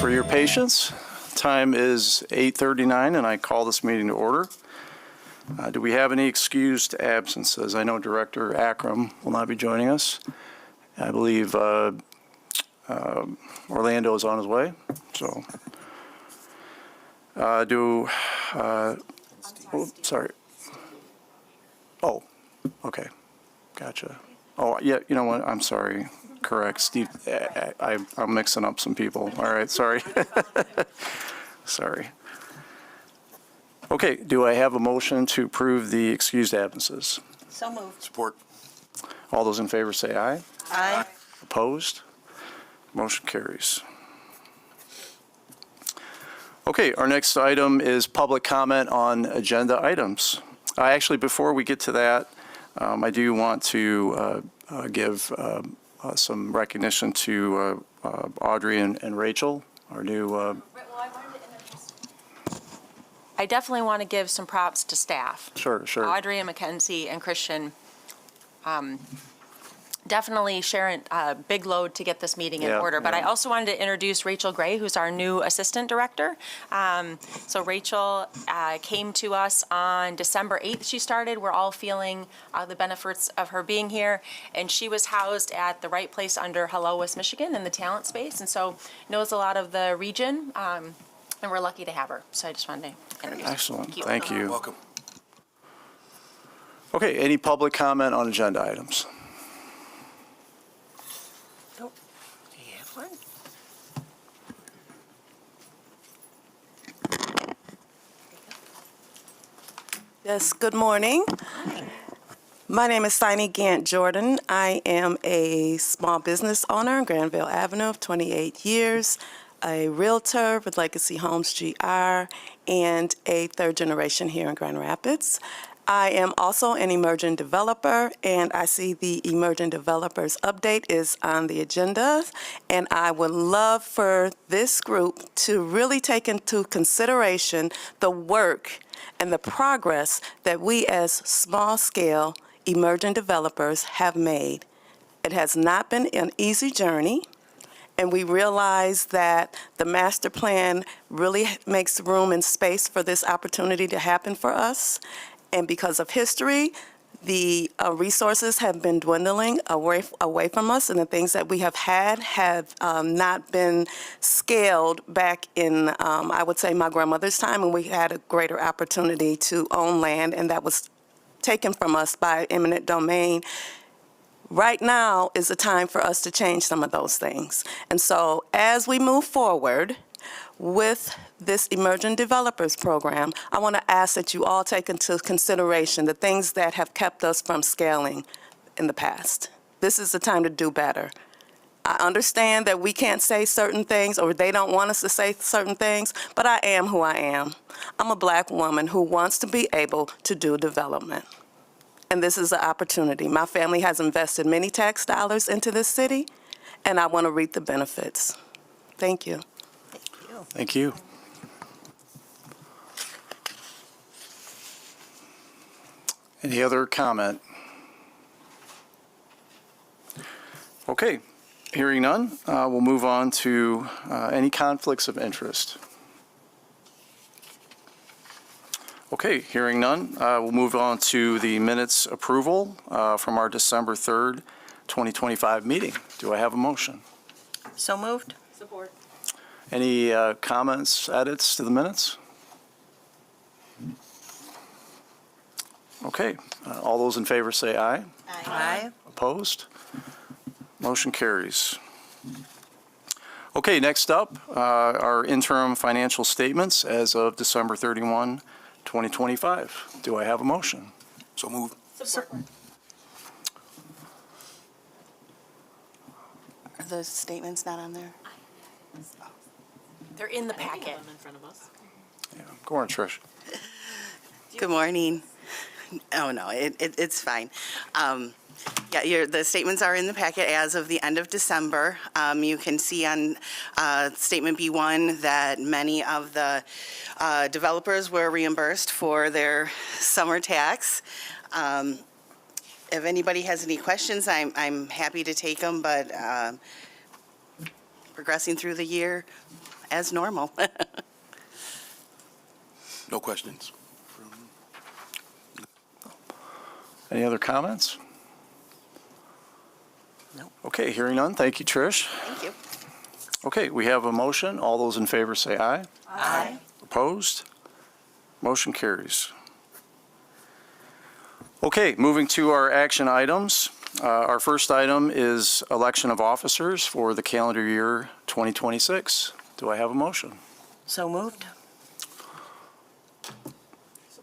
for your patience. Time is 8:39 and I call this meeting to order. Do we have any excused absences? I know Director Akram will not be joining us. I believe Orlando is on his way. So, sorry. Oh, okay. Gotcha. Oh, yeah, you know what? I'm sorry. Correct. Steve, I'm mixing up some people. All right, sorry. Sorry. Okay, do I have a motion to approve the excused absences? So moved. Support. All those in favor say aye. Aye. Opposed? Motion carries. Okay, our next item is public comment on agenda items. Actually, before we get to that, I do want to give some recognition to Audrey and Rachel, our new. I definitely want to give some props to staff. Sure. Audrey and Mackenzie and Christian definitely sharing a big load to get this meeting in order. But I also wanted to introduce Rachel Gray, who's our new assistant director. So Rachel came to us on December 8th. She started. We're all feeling the benefits of her being here. And she was housed at the right place under Hello West Michigan in the talent space. And so knows a lot of the region. And we're lucky to have her. So I just wanted to introduce her. Excellent. Thank you. Welcome. Okay, any public comment on agenda items? Nope. Do you have one? Yes, good morning. My name is Sini Gant Jordan. I am a small business owner in Granville Avenue of 28 years, a realtor with Legacy Homes GR, and a third generation here in Grand Rapids. I am also an emerging developer, and I see the emerging developers update is on the agenda, and I would love for this group to really take into consideration the work and the progress that we as small-scale emerging developers have made. It has not been an easy journey, and we realize that the master plan really makes room and space for this opportunity to happen for us. And because of history, the resources have been dwindling away from us, and the things that we have had have not been scaled back in, I would say, my grandmother's time, when we had a greater opportunity to own land, and that was taken from us by eminent domain. Right now is the time for us to change some of those things. And so as we move forward with this Emerging Developers Program, I want to ask that you all take into consideration the things that have kept us from scaling in the past. This is the time to do better. I understand that we can't say certain things, or they don't want us to say certain things, but I am who I am. I'm a Black woman who wants to be able to do development. And this is an opportunity. My family has invested many tax dollars into this city, and I want to reap the benefits. Thank you. Thank you. Any other comment? Okay, hearing none, we'll move on to any conflicts of interest. Okay, hearing none, we'll move on to the minutes approval from our December 3rd, 2025 meeting. Do I have a motion? So moved. Support. Any comments, edits to the minutes? Okay, all those in favor say aye. Aye. Opposed? Motion carries. Okay, next up, our interim financial statements as of December 31, 2025. Do I have a motion? So moved. Support. Are those statements not on there? They're in the packet. Yeah, go on, Trish. Good morning. Oh, no, it's fine. Yeah, the statements are in the packet as of the end of December. You can see on Statement B1 that many of the developers were reimbursed for their summer tax. If anybody has any questions, I'm happy to take them, but progressing through the year, as normal. No questions. Any other comments? No. Okay, hearing none. Thank you, Trish. Thank you. Okay, we have a motion. All those in favor say aye. Aye. Opposed? Motion carries. Okay, moving to our action items. Our first item is election of officers for the calendar year 2026. Do I have a motion? So moved.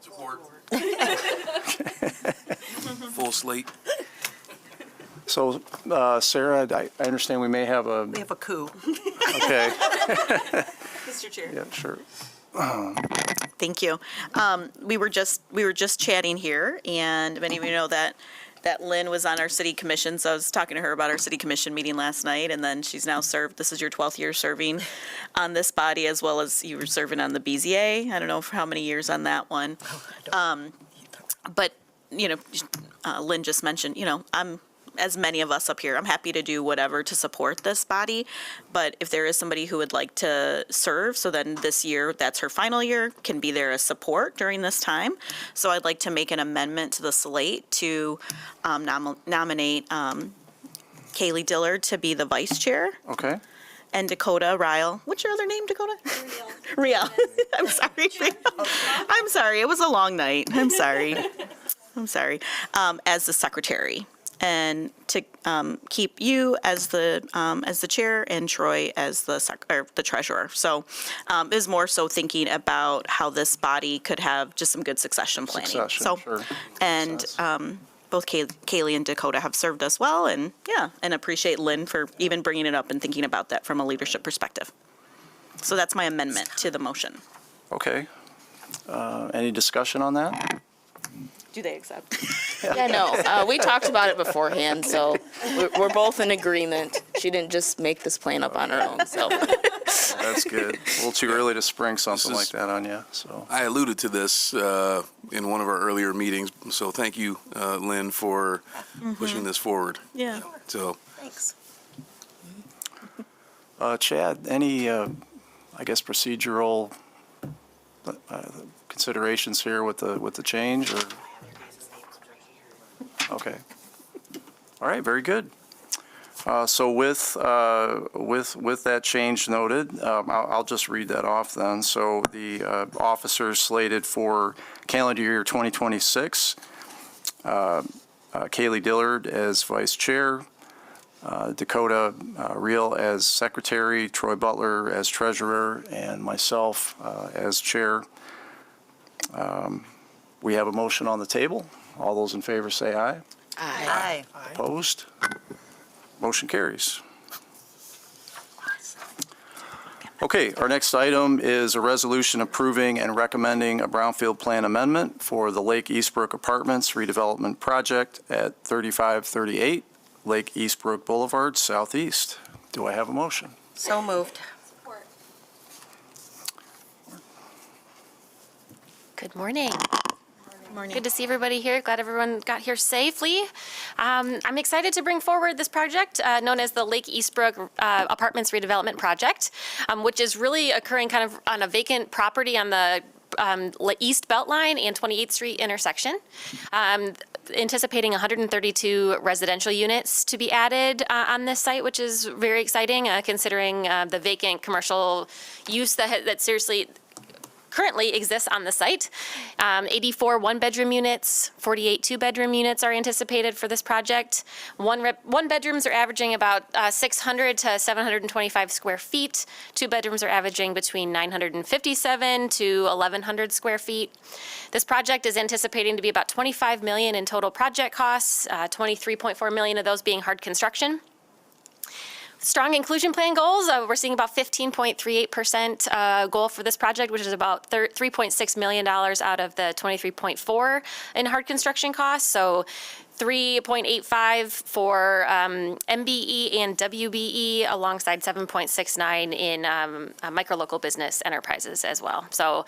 Support. Full slate. So, Sarah, I understand we may have a, We have a coup. okay, Mr. Chair. yeah, sure. Thank you. We were just chatting here, and many of you know that Lynn was on our city commission, so I was talking to her about our city commission meeting last night, and then she's now served, this is your 12th year serving on this body, as well as you were serving on the BZA. I don't know for how many years on that one. But, Lynn just mentioned, as many of us up here, I'm happy to do whatever to support this body. But if there is somebody who would like to serve, so then this year, that's her final year, can be there as support during this time. So I'd like to make an amendment to the slate to nominate Kaylee Dillard to be the vice chair Okay, and Dakota Ryle. What's your other name, Dakota? Riel. I'm sorry. I'm sorry. It was a long night. I'm sorry. As the secretary. And to keep you as the chair and Troy as the treasurer. So it was more so thinking about how this body could have just some good succession planning. Succession, So, sure. and Makes sense. both Kaylee and Dakota have served us well, and and appreciate Lynn for even bringing it up and thinking about that from a leadership perspective. So that's my amendment to the motion. okay. Any discussion on that? Do they accept? Yeah, no, we talked about it beforehand, so we're both in agreement. She didn't just make this plan up on her own, so. That's good. A little too early to spring something This like is- that on you, so. I alluded to this in one of our earlier meetings, so thank you, Lynn, for pushing this forward. Yeah. So, Thanks. Chad, any, I guess, procedural considerations here with the change, or? Okay. All right, very good. So with that change noted, I'll just read that off then. So the officers slated for calendar year 2026, Kaylee Dillard as vice chair, Dakota Reel as secretary, Troy Butler as treasurer, and myself as chair. We have a motion on the table. All those in favor say aye. Aye. Opposed? Motion carries. Okay, our next item is a resolution approving and recommending a Brownfield plan amendment for the Lake Eastbrook Apartments redevelopment project at 3538 Lake Eastbrook Boulevard Southeast. Do I have a motion? So moved. Good morning. Good to see everybody here. Glad everyone got here safely. I'm excited to bring forward this project known as the Lake Eastbrook Apartments Redevelopment Project, which is really occurring kind of on a vacant property on the East Beltline and 28th Street intersection. Anticipating 132 residential units to be added on this site, which is very exciting considering the vacant commercial use that seriously currently exists on the site. 84 one-bedroom units, 48 two-bedroom units are anticipated for this project. One-bedrooms are averaging about 600 to 725 square feet. Two-bedrooms are averaging between 957 to 1,100 square feet. This project is anticipating to be about $25 million in total project costs, $23.4 million of those being hard construction. Strong inclusion plan goals, we're seeing about 15.38% goal for this project, which is about $3.6 million out of the 23.4 in hard construction costs. So 3.85 for MBE and WBE alongside 7.69 in micro local business enterprises as well. So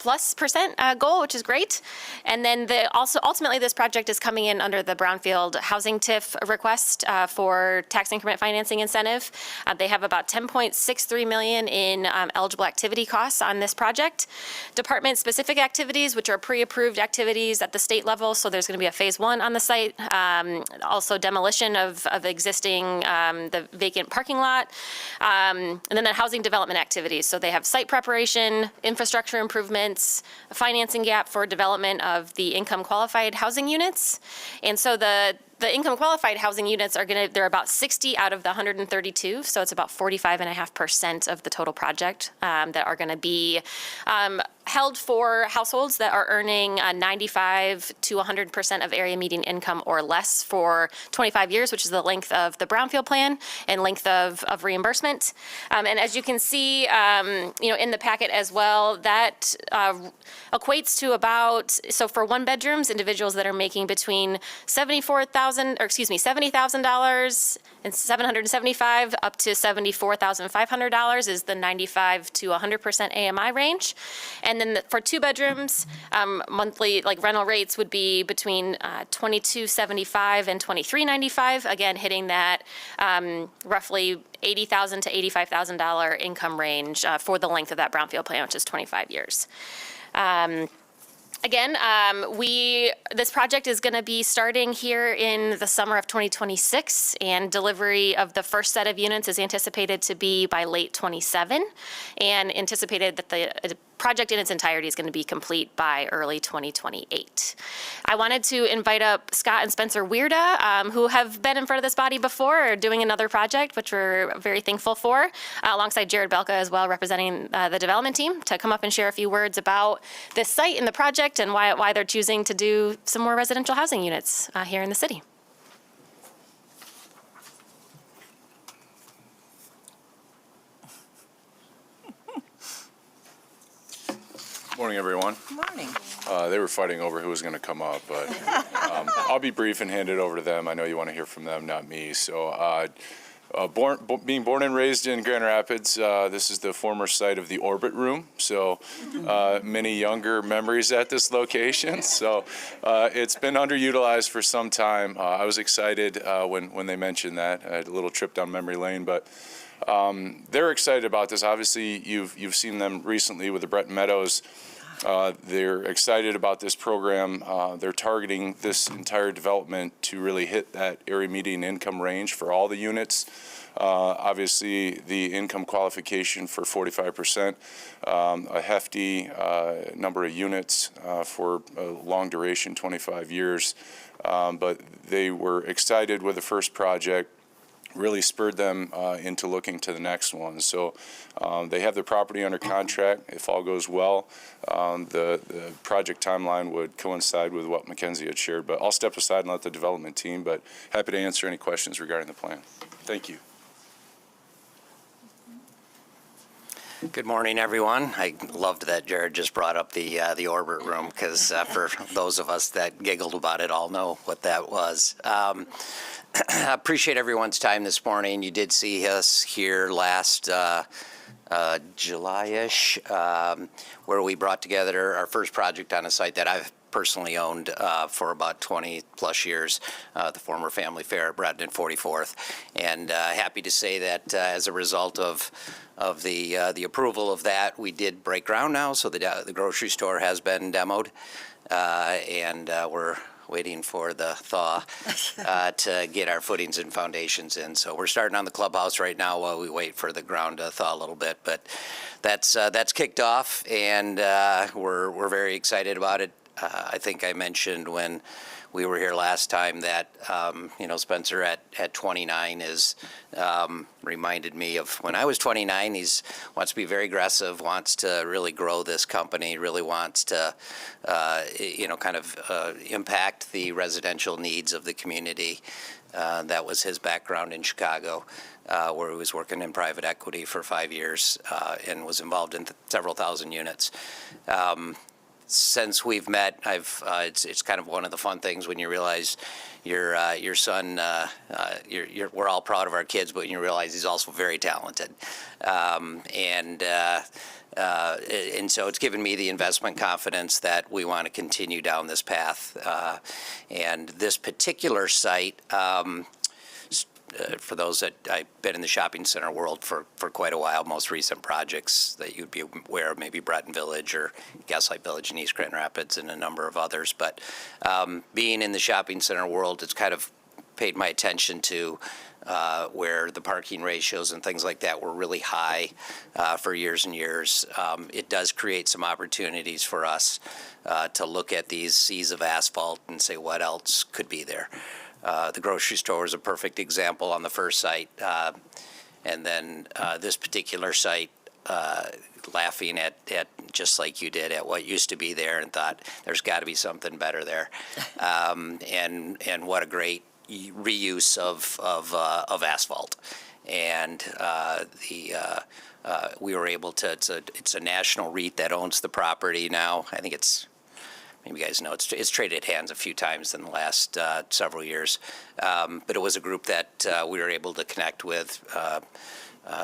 5+% goal, which is great. And then ultimately this project is coming in under the Brownfield housing TIF request for tax increment financing incentive. They have about $10.63 million in eligible activity costs on this project. Department-specific activities, which are pre-approved activities at the state level, so there's going to be a phase 1 on the site. Also demolition of existing the vacant parking lot, and then the housing development activities. So they have site preparation, infrastructure improvements, a financing gap for development of the income qualified housing units. And so the income qualified housing units they're about 60 out of the 132, so it's about 45.5% of the total project that are going to be held for households that are earning 95 to 100% of area median income or less for 25 years, which is the length of the Brownfield plan and length of reimbursement. And as you can see, in the packet as well, that equates to about, so for one bedrooms, individuals that are making between $70,000 and $775 up to $74,500 is the 95 to 100% AMI range. And then for two bedrooms, monthly rental rates would be between $22.75 and $23.95, again hitting that roughly $80,000 to $85,000 income range for the length of that Brownfield plan, which is 25 years. Again, this project is going to be starting here in the summer of 2026, and delivery of the first set of units is anticipated to be by late 27, and anticipated that the project in its entirety is going to be complete by early 2028. I wanted to invite up Scott and Spencer Weirda, who have been in front of this body before, doing another project, which we're very thankful for, alongside Jared Belka as well, representing the development team, to come up and share a few words about this site and the project and why they're choosing to do some more residential housing units here in the city. Morning, everyone. Morning. They were fighting over who was going to come up, but I'll be brief and hand it over to them. I know you want to hear from them, not me. So being born and raised in Grand Rapids, this is the former site of the Orbit Room. So many younger memories at this location. So it's been underutilized for some time. I was excited when they mentioned that. I had a little trip down memory lane, but they're excited about this. Obviously, you've seen them recently with the Breton Meadows. They're excited about this program. They're targeting this entire development to really hit that area median income range for all the units. Obviously, the income qualification for 45%, a hefty number of units for a long duration, 25 years. But they were excited with the first project. Really spurred them into looking to the next one. So they have the property under contract. If all goes well, the project timeline would coincide with what Mackenzie had shared. But I'll step aside and let the development team, but happy to answer any questions regarding the plan. Thank you. Good morning, everyone. I loved that Jared just brought up the Orbit Room, because for those of us that giggled about it all know what that was. I appreciate everyone's time this morning. You did see us here last July-ish, where we brought together our first project on a site that I've personally owned for about 20 plus years, the former Family Fair at Breton and 44th. And happy to say that as a result of the approval of that, we did break ground now, so the grocery store has been demoed, and we're waiting for the thaw to get our footings and foundations in. So we're starting on the clubhouse right now while we wait for the ground to thaw a little bit. But that's kicked off, and we're very excited about it. I think I mentioned when we were here last time that Spencer at 29 is reminded me of when I was 29. He wants to be very aggressive, wants to really grow this company, really wants to impact the residential needs of the community. That was his background in Chicago, where he was working in private equity for 5 years and was involved in several thousand units. Since we've met, it's kind of one of the fun things when you realize your son. We're all proud of our kids, but you realize he's also very talented. And so it's given me the investment confidence that we want to continue down this path. And this particular site, for those that I've been in the shopping center world for quite a while, most recent projects that you'd be aware of, maybe Breton Village or Gaslight Village in East Grand Rapids and a number of others. But being in the shopping center world, it's kind of paid my attention to where the parking ratios and things like that were really high for years and years. It does create some opportunities for us to look at these seas of asphalt and say what else could be there. The grocery store is a perfect example on the first site. And then this particular site, laughing at just like you did at what used to be there, and thought there's got to be something better there. And what a great reuse of asphalt. And we were able to, it's a national REIT that owns the property now. I think maybe you guys know, it's traded hands a few times in the last several years. But it was a group that we were able to connect with,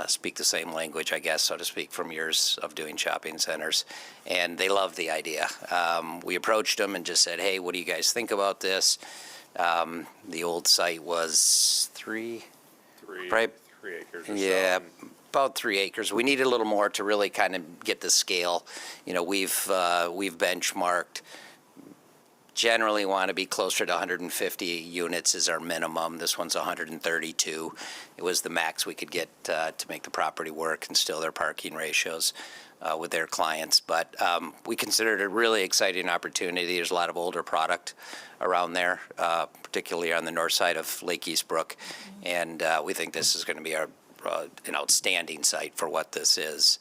speak the same language, I guess, so to speak, from years of doing shopping centers. And they loved the idea. We approached them and just said, hey, what do you guys think about this? The old site was three acres or so. About 3 acres. We needed a little more to really kind of get the scale. You know, we've benchmarked. Generally want to be closer to 150 units is our minimum. This one's 132. It was the max we could get to make the property work and still their parking ratios with their clients. But we considered it a really exciting opportunity. There's a lot of older product around there, particularly on the north side of Lake Eastbrook. And we think this is going to be an outstanding site for what this is.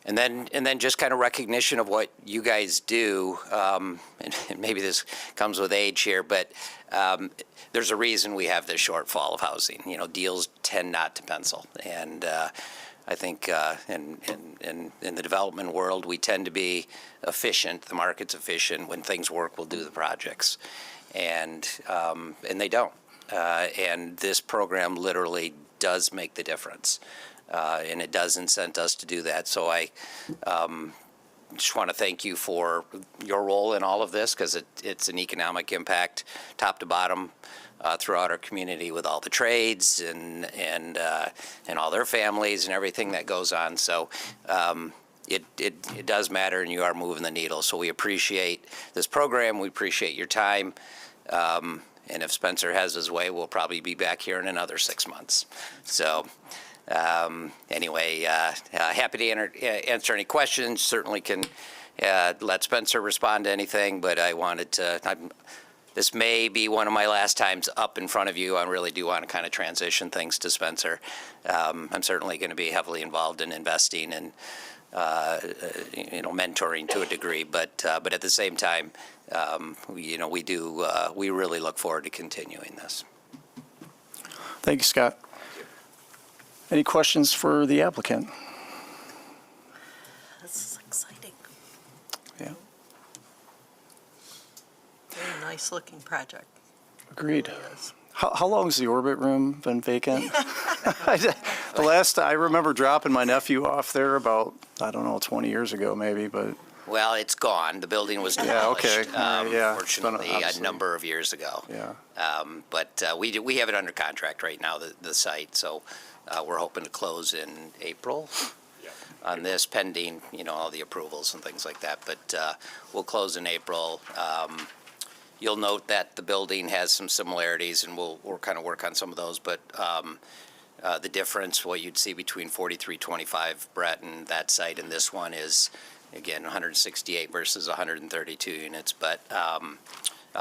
And then just kind of recognition of what you guys do, and maybe this comes with age here, but there's a reason we have this shortfall of housing. You know, deals tend not to pencil, and I think in the development world, we tend to be efficient. The market's efficient. When things work, we'll do the projects, and they don't. And this program literally does make the difference. And it does incent us to do that. So I just want to thank you for your role in all of this, because it's an economic impact, top to bottom, throughout our community with all the trades and all their families and everything that goes on. So it does matter, and you are moving the needle. So we appreciate this program. We appreciate your time. And if Spencer has his way, we'll probably be back here in another 6 months. So. Anyway, happy to answer any questions. Certainly can let Spencer respond to anything, but I wanted to, this may be one of my last times up in front of you. I really do want to kind of transition things to Spencer. I'm certainly going to be heavily involved in investing and, mentoring to a degree, but at the same time, we really look forward to continuing this. Thank you, Scott. Any questions for the applicant? This is exciting. Yeah, Very nice looking project. agreed. It really is. How long has the orbit room been vacant? The last, I remember dropping my nephew off there about, 20 years ago maybe, but. Well, it's gone. The building was Yeah, demolished, okay. All right, yeah. fortunately, a Obviously. number of years ago. Yeah. But we have it under contract right now, the site, so we're hoping to close in April on this, pending, all the approvals and things like that. But we'll close in April. You'll note that the building has some similarities, and we'll kind of work on some of those. But the difference, what you'd see between 4325 Breton, that site, and this one is, again, 168 versus 132 units. But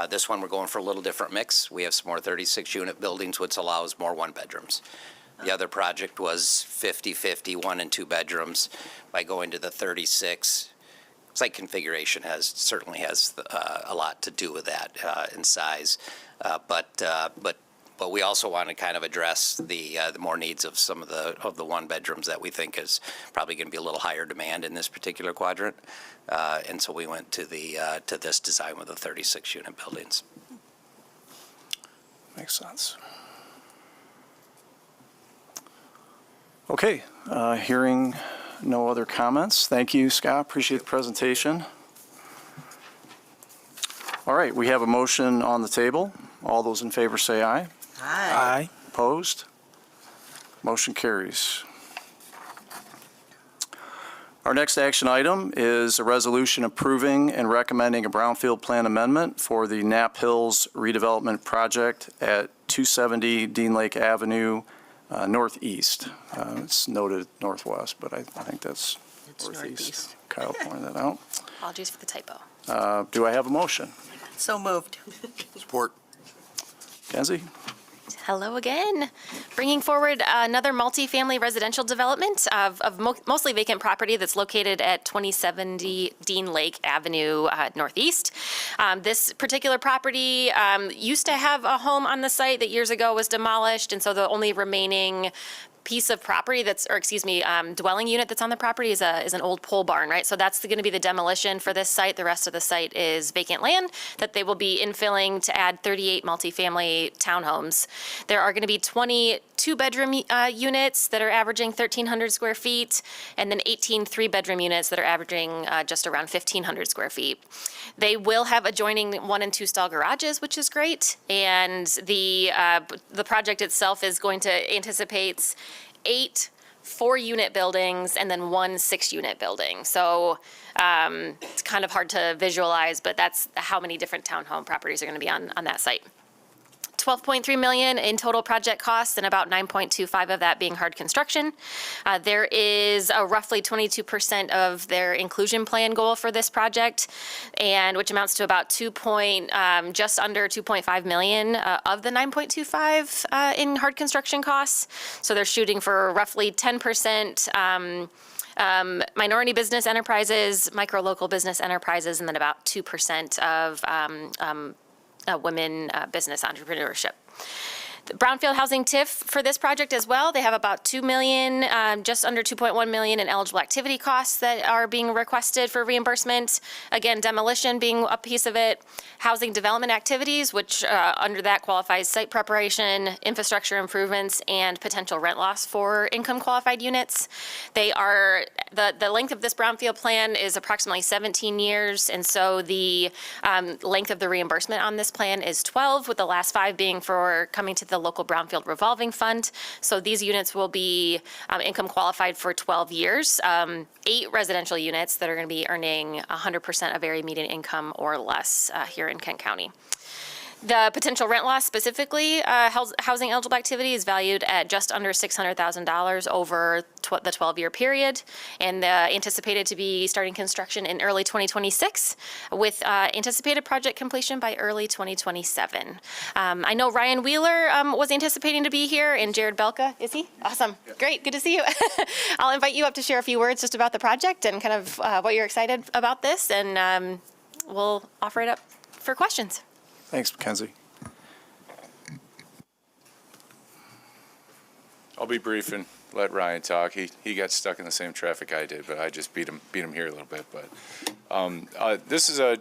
this one, we're going for a little different mix. We have some more 36-unit buildings, which allows more one-bedrooms. The other project was 50-50, 1 and 2 bedrooms. By going to the 36, site configuration certainly has a lot to do with that in size. But we also want to kind of address the more needs of some of the one bedrooms that we think is probably going to be a little higher demand in this particular quadrant. And so we went to this design with the 36-unit buildings. Makes sense. Okay, hearing no other comments. Thank you, Scott. Appreciate the presentation. All right, we have a motion on the table. All those in favor say aye. Hi. Opposed? Motion carries. Our next action item is a resolution approving and recommending a Brownfield plan amendment for the Knapp Hills redevelopment project at 270 Dean Lake Avenue Northeast. It's noted northwest, but I think that's It's northeast. northeast. Kyle pointed that out. Apologies for the typo. Do I have a motion? So moved. Support. Kenzie? Hello again. Bringing forward another multifamily residential development of mostly vacant property that's located at 2070 Dean Lake Avenue Northeast. This particular property used to have a home on the site that years ago was demolished, and so the only remaining piece of property dwelling unit that's on the property is an old pole barn, right? So that's going to be the demolition for this site. The rest of the site is vacant land that they will be infilling to add 38 multifamily townhomes. There are going to be 20 two-bedroom units that are averaging 1,300 square feet, and then 18 three-bedroom units that are averaging just around 1,500 square feet. They will have adjoining 1- and 2-stall garages, which is great, and the project itself is going to anticipate 8 4-unit buildings and then 1 6-unit building. So it's kind of hard to visualize, but that's how many different townhome properties are going to be on that site. $12.3 million in total project costs, and about 9.25 of that being hard construction. There is a roughly 22% of their inclusion plan goal for this project, and which amounts to about just under 2.5 million of the 9.25 in hard construction costs. So they're shooting for roughly 10%. Minority business enterprises, micro local business enterprises, and then about 2% of women business entrepreneurship. The Brownfield Housing TIF for this project as well, they have about $2 million, just under $2.1 million in eligible activity costs that are being requested for reimbursement. Again, demolition being a piece of it. Housing development activities, which under that qualifies site preparation, infrastructure improvements, and potential rent loss for income qualified units. They are, the length of this Brownfield plan is approximately 17 years, and so the length of the reimbursement on this plan is 12, with the last 5 being for coming to the local Brownfield revolving fund. So these units will be income qualified for 12 years. 8 residential units that are going to be earning 100% of area median income or less here in Kent County. The potential rent loss specifically, housing eligible activity is valued at just under $600,000 over the 12-year period, and anticipated to be starting construction in early 2026, with anticipated project completion by early 2027. I know Ryan Wheeler was anticipating to be here, and Jared Belka, is he? Awesome. Yeah. Great. Good to see you. I'll invite you up to share a few words just about the project and kind of what you're excited about this, and we'll offer it up for questions. Thanks, Mackenzie. I'll be brief and let Ryan talk. He got stuck in the same traffic I did, but I just beat him here a little bit. But this is a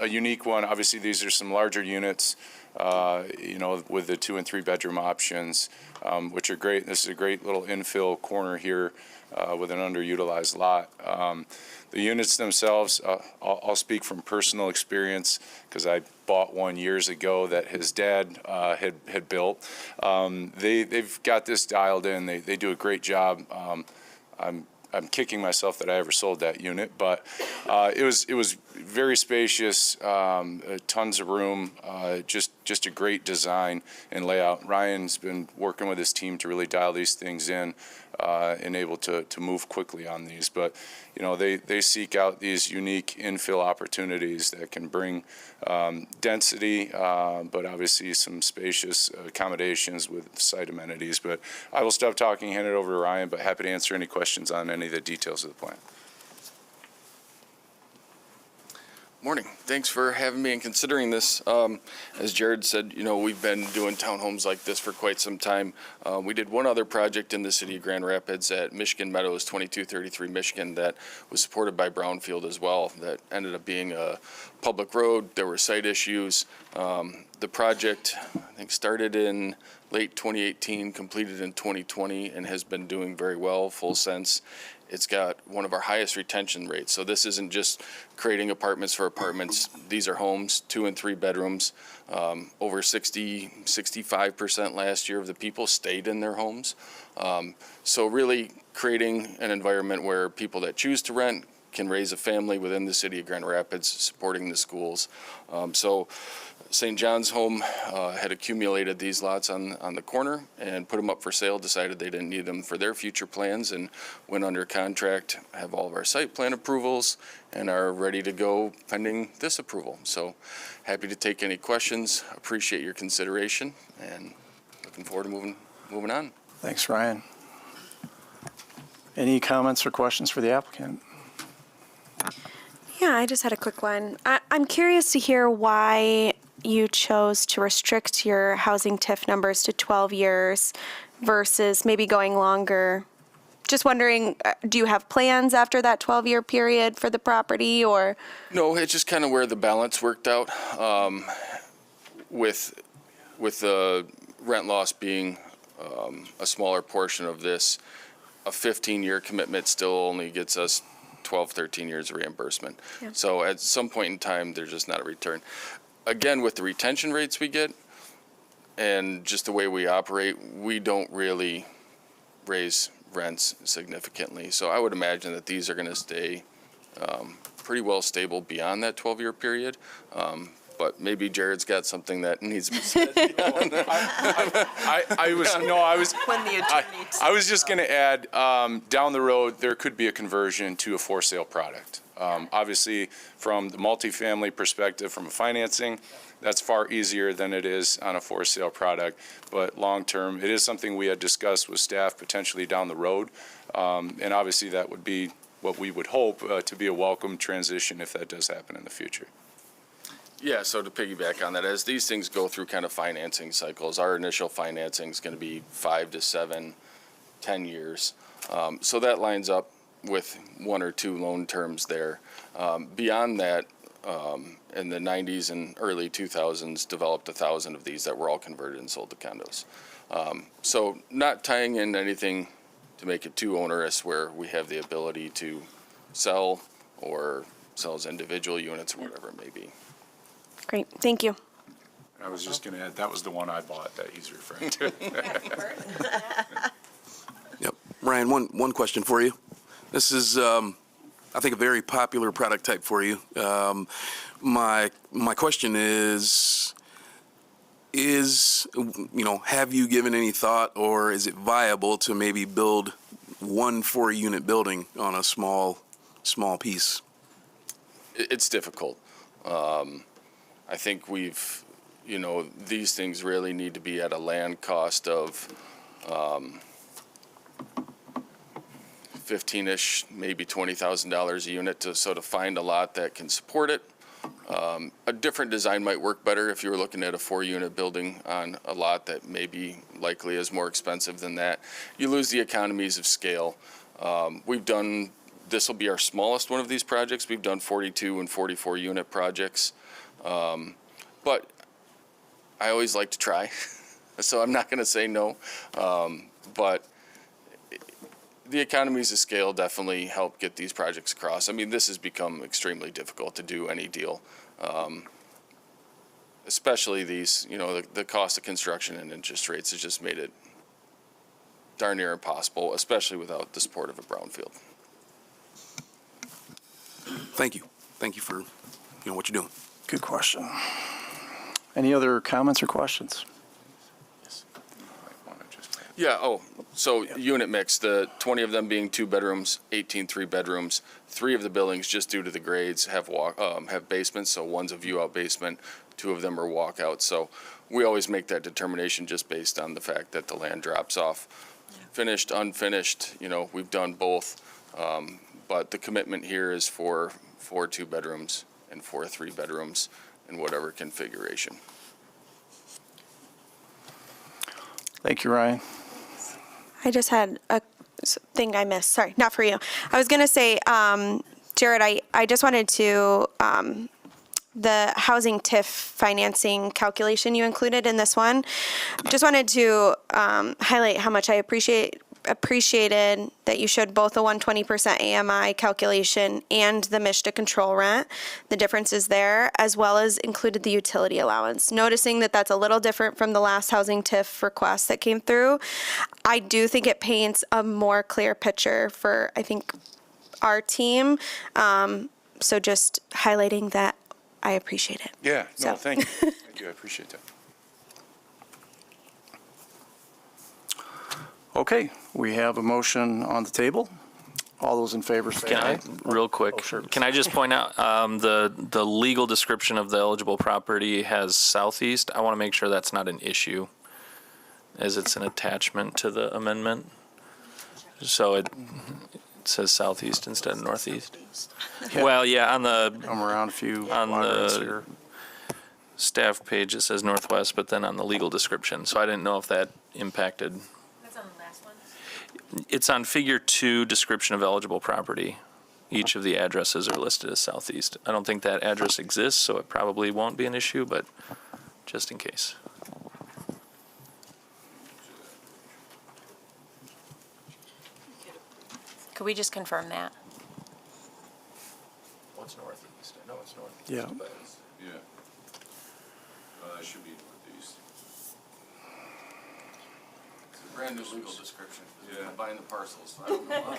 unique one. Obviously, these are some larger units, with the 2- and 3-bedroom options, which are great. This is a great little infill corner here with an underutilized lot. The units themselves, I'll speak from personal experience because I bought one years ago that his dad had built. They've got this dialed in. They do a great job. I'm kicking myself that I ever sold that unit, but it was very spacious, tons of room, just a great design and layout. Ryan's been working with his team to really dial these things in and able to move quickly on these. But they seek out these unique infill opportunities that can bring density, but obviously some spacious accommodations with site amenities. But I will stop talking, hand it over to Ryan, but happy to answer any questions on any of the details of the plan. Morning. Thanks for having me and considering this. As Jared said, we've been doing townhomes like this for quite some time. We did one other project in the city of Grand Rapids at Michigan Meadows, 2233 Michigan, that was supported by Brownfield as well. That ended up being a public road, there were site issues. The project, I think, started in late 2018, completed in 2020, and has been doing very well, full sense. It's got one of our highest retention rates. So this isn't just creating apartments for apartments. These are homes, 2 and 3 bedrooms. Over 65% last year of the people stayed in their homes. So really creating an environment where people that choose to rent can raise a family within the city of Grand Rapids, supporting the schools. So St. John's Home had accumulated these lots on the corner and put them up for sale, decided they didn't need them for their future plans, and went under contract, have all of our site plan approvals, and are ready to go pending this approval. So happy to take any questions, appreciate your consideration, and looking forward to moving on. Thanks, Ryan. Any comments or questions for the applicant? Yeah, I just had a quick one. I'm curious to hear why you chose to restrict your housing TIF numbers to 12 years versus maybe going longer. Just wondering, do you have plans after that 12-year period for the property, or? No, it's just kind of where the balance worked out, with the rent loss being a smaller portion of this. A 15-year commitment still only gets us 12, 13 years of reimbursement. Yeah. So at some point in time, there's just not a return. Again, with the retention rates we get and just the way we operate, we don't really raise rents significantly. So I would imagine that these are going to stay pretty well stable beyond that 12-year period. But maybe Jared's got something that needs to be said. I was just going to add, down the road, there could be a conversion to a for sale product. Obviously, from the multifamily perspective, from a financing, that's far easier than it is on a for sale product. But long term, it is something we had discussed with staff potentially down the road. And obviously, that would be what we would hope to be a welcome transition if that does happen in the future. Yeah, so to piggyback on that, as these things go through kind of financing cycles, our initial financing is going to be 5 to 7, 10 years. So that lines up with 1 or 2 loan terms there. Beyond that, in the 90s and early 2000s, developed 1,000 of these that were all converted and sold to condos. So not tying in anything to make it too onerous where we have the ability to sell or sell as individual units or whatever it may be. Great, thank you. I was just going to add, that was the one I bought that he's referring to. Yep. Ryan, one question for you. This is, I think, a very popular product type for you. My question is, have you given any thought, or is it viable to maybe build 1 4-unit building on a small piece? It's difficult. I think these things really need to be at a land cost of 15-ish, maybe $20,000 a unit to sort of find a lot that can support it. A different design might work better if you were looking at a 4-unit building on a lot that maybe likely is more expensive than that. You lose the economies of scale. This will be our smallest one of these projects. We've done 42 and 44 unit projects. But I always like to try, so I'm not going to say no. But the economies of scale definitely help get these projects across. I mean, this has become extremely difficult to do any deal, especially these, the cost of construction and interest rates has just made it darn near impossible, especially without the support of a Brownfield. Thank you. Thank you for what you're doing. Good question. Any other comments or questions? Yeah, unit mix, the 20 of them being 2 bedrooms, 18 3-bedrooms. 3 of the buildings, just due to the grades, have basements, so one's a view-out basement, 2 of them are walkouts. So we always make that determination just based on the fact that the land drops off. Finished, unfinished, we've done both, but the commitment here is for 4 2-bedrooms and 4 3-bedrooms in whatever configuration. Thank you, Ryan. I just had a thing I missed. Sorry, not for you. I was going to say, Jared, I just wanted to the housing TIF financing calculation you included in this one. Just wanted to highlight how much I appreciated that you showed both the 120% AMI calculation and the MSHDA control rent, the differences there, as well as included the utility allowance. Noticing that that's a little different from the last housing TIF request that came through, I do think it paints a more clear picture for, I think, our team. So just highlighting that, I appreciate it. Yeah, no, So. thank you. Thank you, I appreciate that. Okay, we have a motion on the table. All those in favor say Can aye. I, real quick, Oh, sure. can I just point out, the legal description of the eligible property has southeast. I want to make sure that's not an issue, as it's an attachment to the amendment. So it says southeast instead of northeast. Yeah. Well, yeah, on the I'm around a few On quadrants the- here. staff page, it says northwest, but then on the legal description. So I didn't know if that impacted. That's on the last one. It's on figure 2, description of eligible property. Each of the addresses are listed as southeast. I don't think that address exists, so it probably won't be an issue, but just in case. Could we just confirm that? What's northeast? I know it's northeast. Yeah. Yeah. That should be northeast. It's a brand new legal description. Yeah. Buying the parcels. I don't know.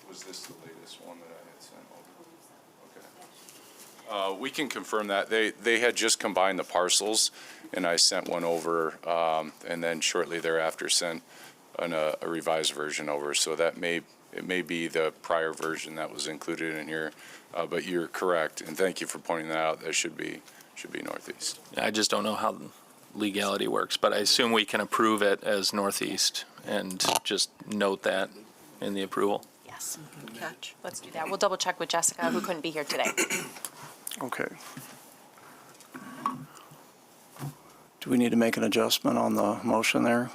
Was this the latest one that I had sent over? Okay. We can confirm that. They had just combined the parcels, and I sent one over, and then shortly thereafter sent a revised version over. So it may be the prior version that was included in here, but you're correct, and thank you for pointing that out. That should be northeast. I just don't know how legality works, but I assume we can approve it as northeast and just note that in the approval. Yes. Catch. Let's do that. We'll double check with Jessica, who couldn't be here today. Okay. Do we need to make an adjustment on the motion there?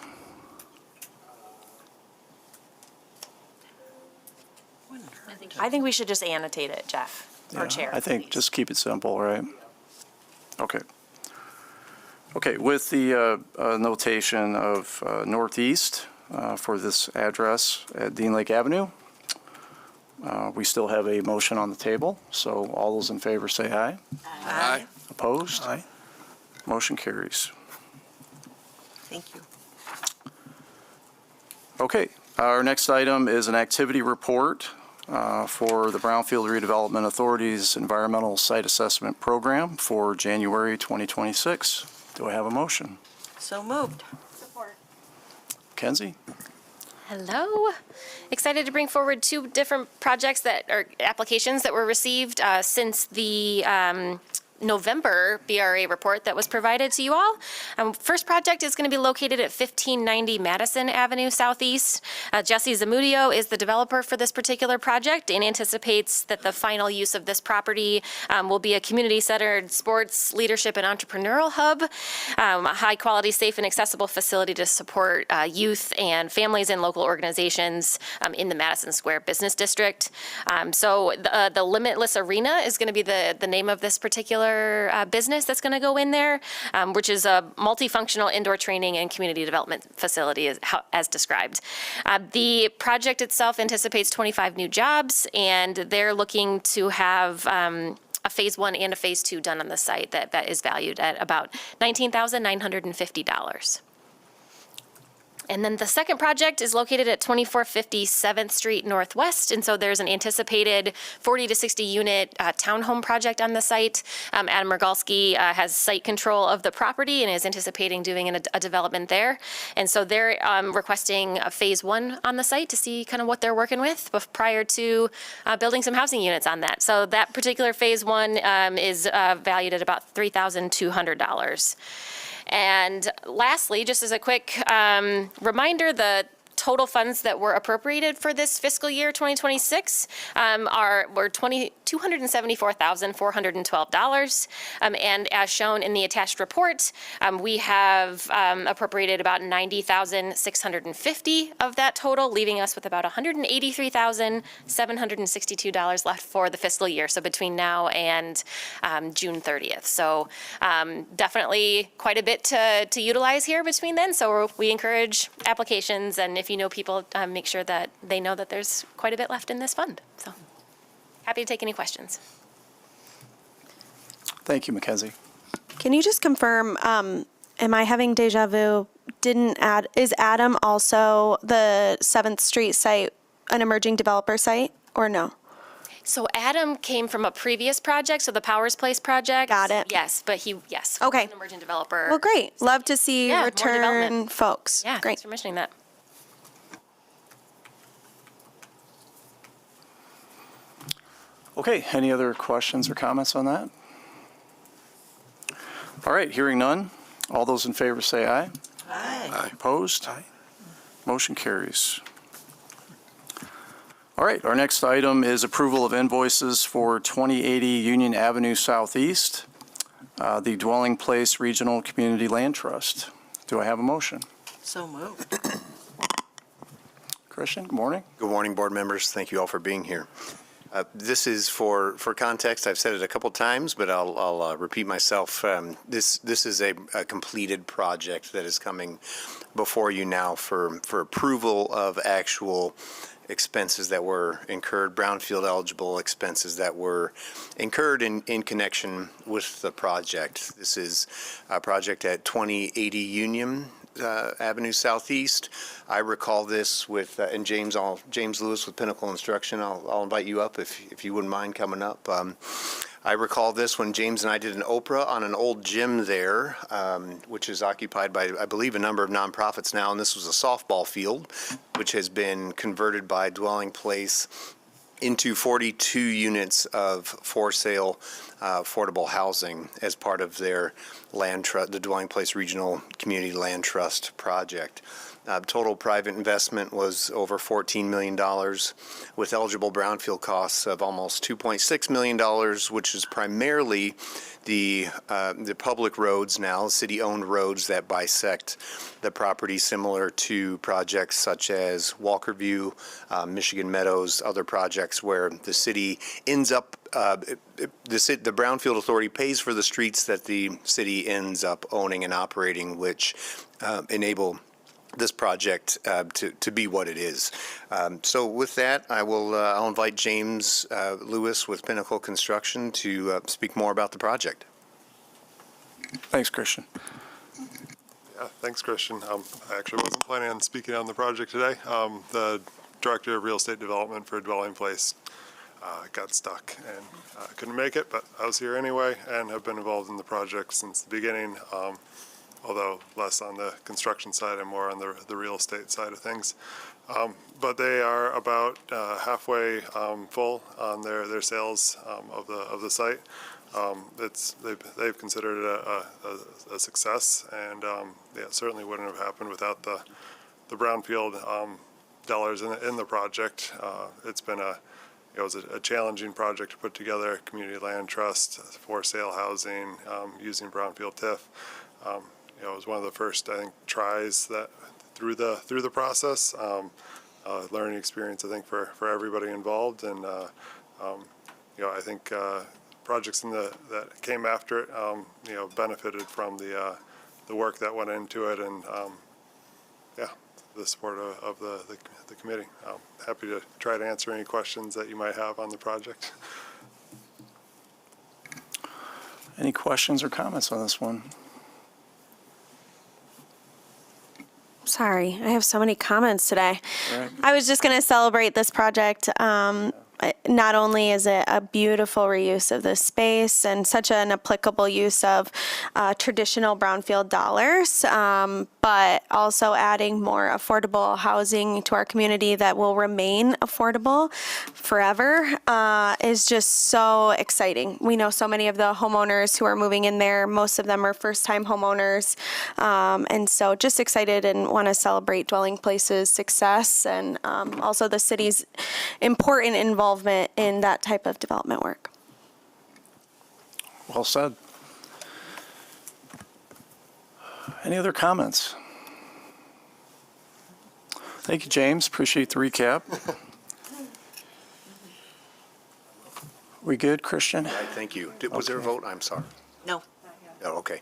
I think we should just annotate it, Jeff, Yeah, or Chair. I think please. just keep it simple, right? Okay. Okay, with the notation of northeast for this address at Dean Lake Avenue, we still have a motion on the table, so all those in favor say aye. Aye. Opposed? Aye. Motion carries. Thank you. Okay, our next item is an activity report for the Brownfield Redevelopment Authority's Environmental Site Assessment Program for January 2026. Do I have a motion? So moved. Kenzie? Hello. Excited to bring forward 2 different projects or applications that were received since the November BRA report that was provided to you all. First project is going to be located at 1590 Madison Avenue Southeast. Jesse Zamudio is the developer for this particular project and anticipates that the final use of this property will be a community-centered sports, leadership, and entrepreneurial hub, a high-quality, safe, and accessible facility to support youth and families and local organizations in the Madison Square Business District. So the Limitless Arena is going to be the name of this particular business that's going to go in there, which is a multifunctional indoor training and community development facility as described. The project itself anticipates 25 new jobs, and they're looking to have a phase 1 and a phase 2 done on the site that is valued at about $19,950. And then the second project is located at 2450 7th Street Northwest, and so there's an anticipated 40 to 60 unit townhome project on the site. Adam Rogalski has site control of the property and is anticipating doing a development there. And so they're requesting a phase 1 on the site to see kind of what they're working with prior to building some housing units on that. So that particular phase 1 is valued at about $3,200. And lastly, just as a quick reminder, the total funds that were appropriated for this fiscal year 2026 were $274,412. And as shown in the attached report, we have appropriated about $90,650 of that total, leaving us with about $183,762 left for the fiscal year. So between now and June 30th. So definitely quite a bit to utilize here between then. So we encourage applications, and if you know people, make sure that they know that there's quite a bit left in this fund. So happy to take any questions. Thank you, Mackenzie. Can you just confirm, am I having deja vu? Is Adam also the 7th Street site an emerging developer site, or no? So Adam came from a previous project, so the Powers Place project. Got it. Yes, but yes. Okay. An emerging developer. Well, great. Love to see Yeah, more return development. folks. Yeah, Great. thanks for mentioning that. Okay, any other questions or comments on that? All right, hearing none. All those in favor say aye. Aye. Opposed? Aye. Motion carries. All right, our next item is approval of invoices for 2080 Union Avenue Southeast, the Dwelling Place Regional Community Land Trust. Do I have a motion? So moved. Christian, good morning. Good morning, board members. Thank you all for being here. This is for context. I've said it a couple times, but I'll repeat myself. This is a completed project that is coming before you now for approval of actual expenses that were incurred, brownfield eligible expenses that were incurred in connection with the project. This is a project at 2080 Union Avenue Southeast. I recall this with, and James Lewis with Pinnacle Instruction. I'll invite you up if you wouldn't mind coming up. I recall this when James and I did an Oprah on an old gym there, which is occupied by, I believe, a number of nonprofits now, and this was a softball field, which has been converted by Dwelling Place into 42 units of for-sale affordable housing as part of their land trust, the Dwelling Place Regional Community Land Trust project. Total private investment was over $14 million, with eligible brownfield costs of almost $2.6 million, which is primarily the public roads now, city-owned roads that bisect the property, similar to projects such as Walker View, Michigan Meadows, other projects where the city ends up, the Brownfield Authority pays for the streets that the city ends up owning and operating, which enable this project to be what it is. So with that, I'll invite James Lewis with Pinnacle Construction to speak more about the project. Thanks, Christian. Yeah, thanks, Christian. I actually wasn't planning on speaking on the project today. The Director of Real Estate Development for Dwelling Place got stuck and couldn't make it, but I was here anyway and have been involved in the project since the beginning. Although less on the construction side and more on the real estate side of things. But they are about halfway full on their sales of the site. They've considered it a success, and yeah, it certainly wouldn't have happened without the brownfield dollars in the project. It was a challenging project to put together, community land trust, for sale housing, using brownfield TIF. It was one of the first, I think, tries that through the process. Learning experience, I think, for everybody involved, and I think projects that came after it, benefited from the work that went into it, and the support of the committee. Happy to try to answer any questions that you might have on the project. Any questions or comments on this one? Sorry, I have so many comments today. Right. I was just going to celebrate this project. not only is it a beautiful reuse of the space and such an applicable use of traditional brownfield dollars, but also adding more affordable housing to our community that will remain affordable forever is just so exciting. We know so many of the homeowners who are moving in there. Most of them are first-time homeowners. And so just excited and want to celebrate Dwelling Place's success and also the city's important involvement in that type of development work. Well said. Any other comments? Thank you, James. Appreciate the recap. We good, Christian? Right, thank you. Was there a vote? I'm sorry. No. Oh, okay.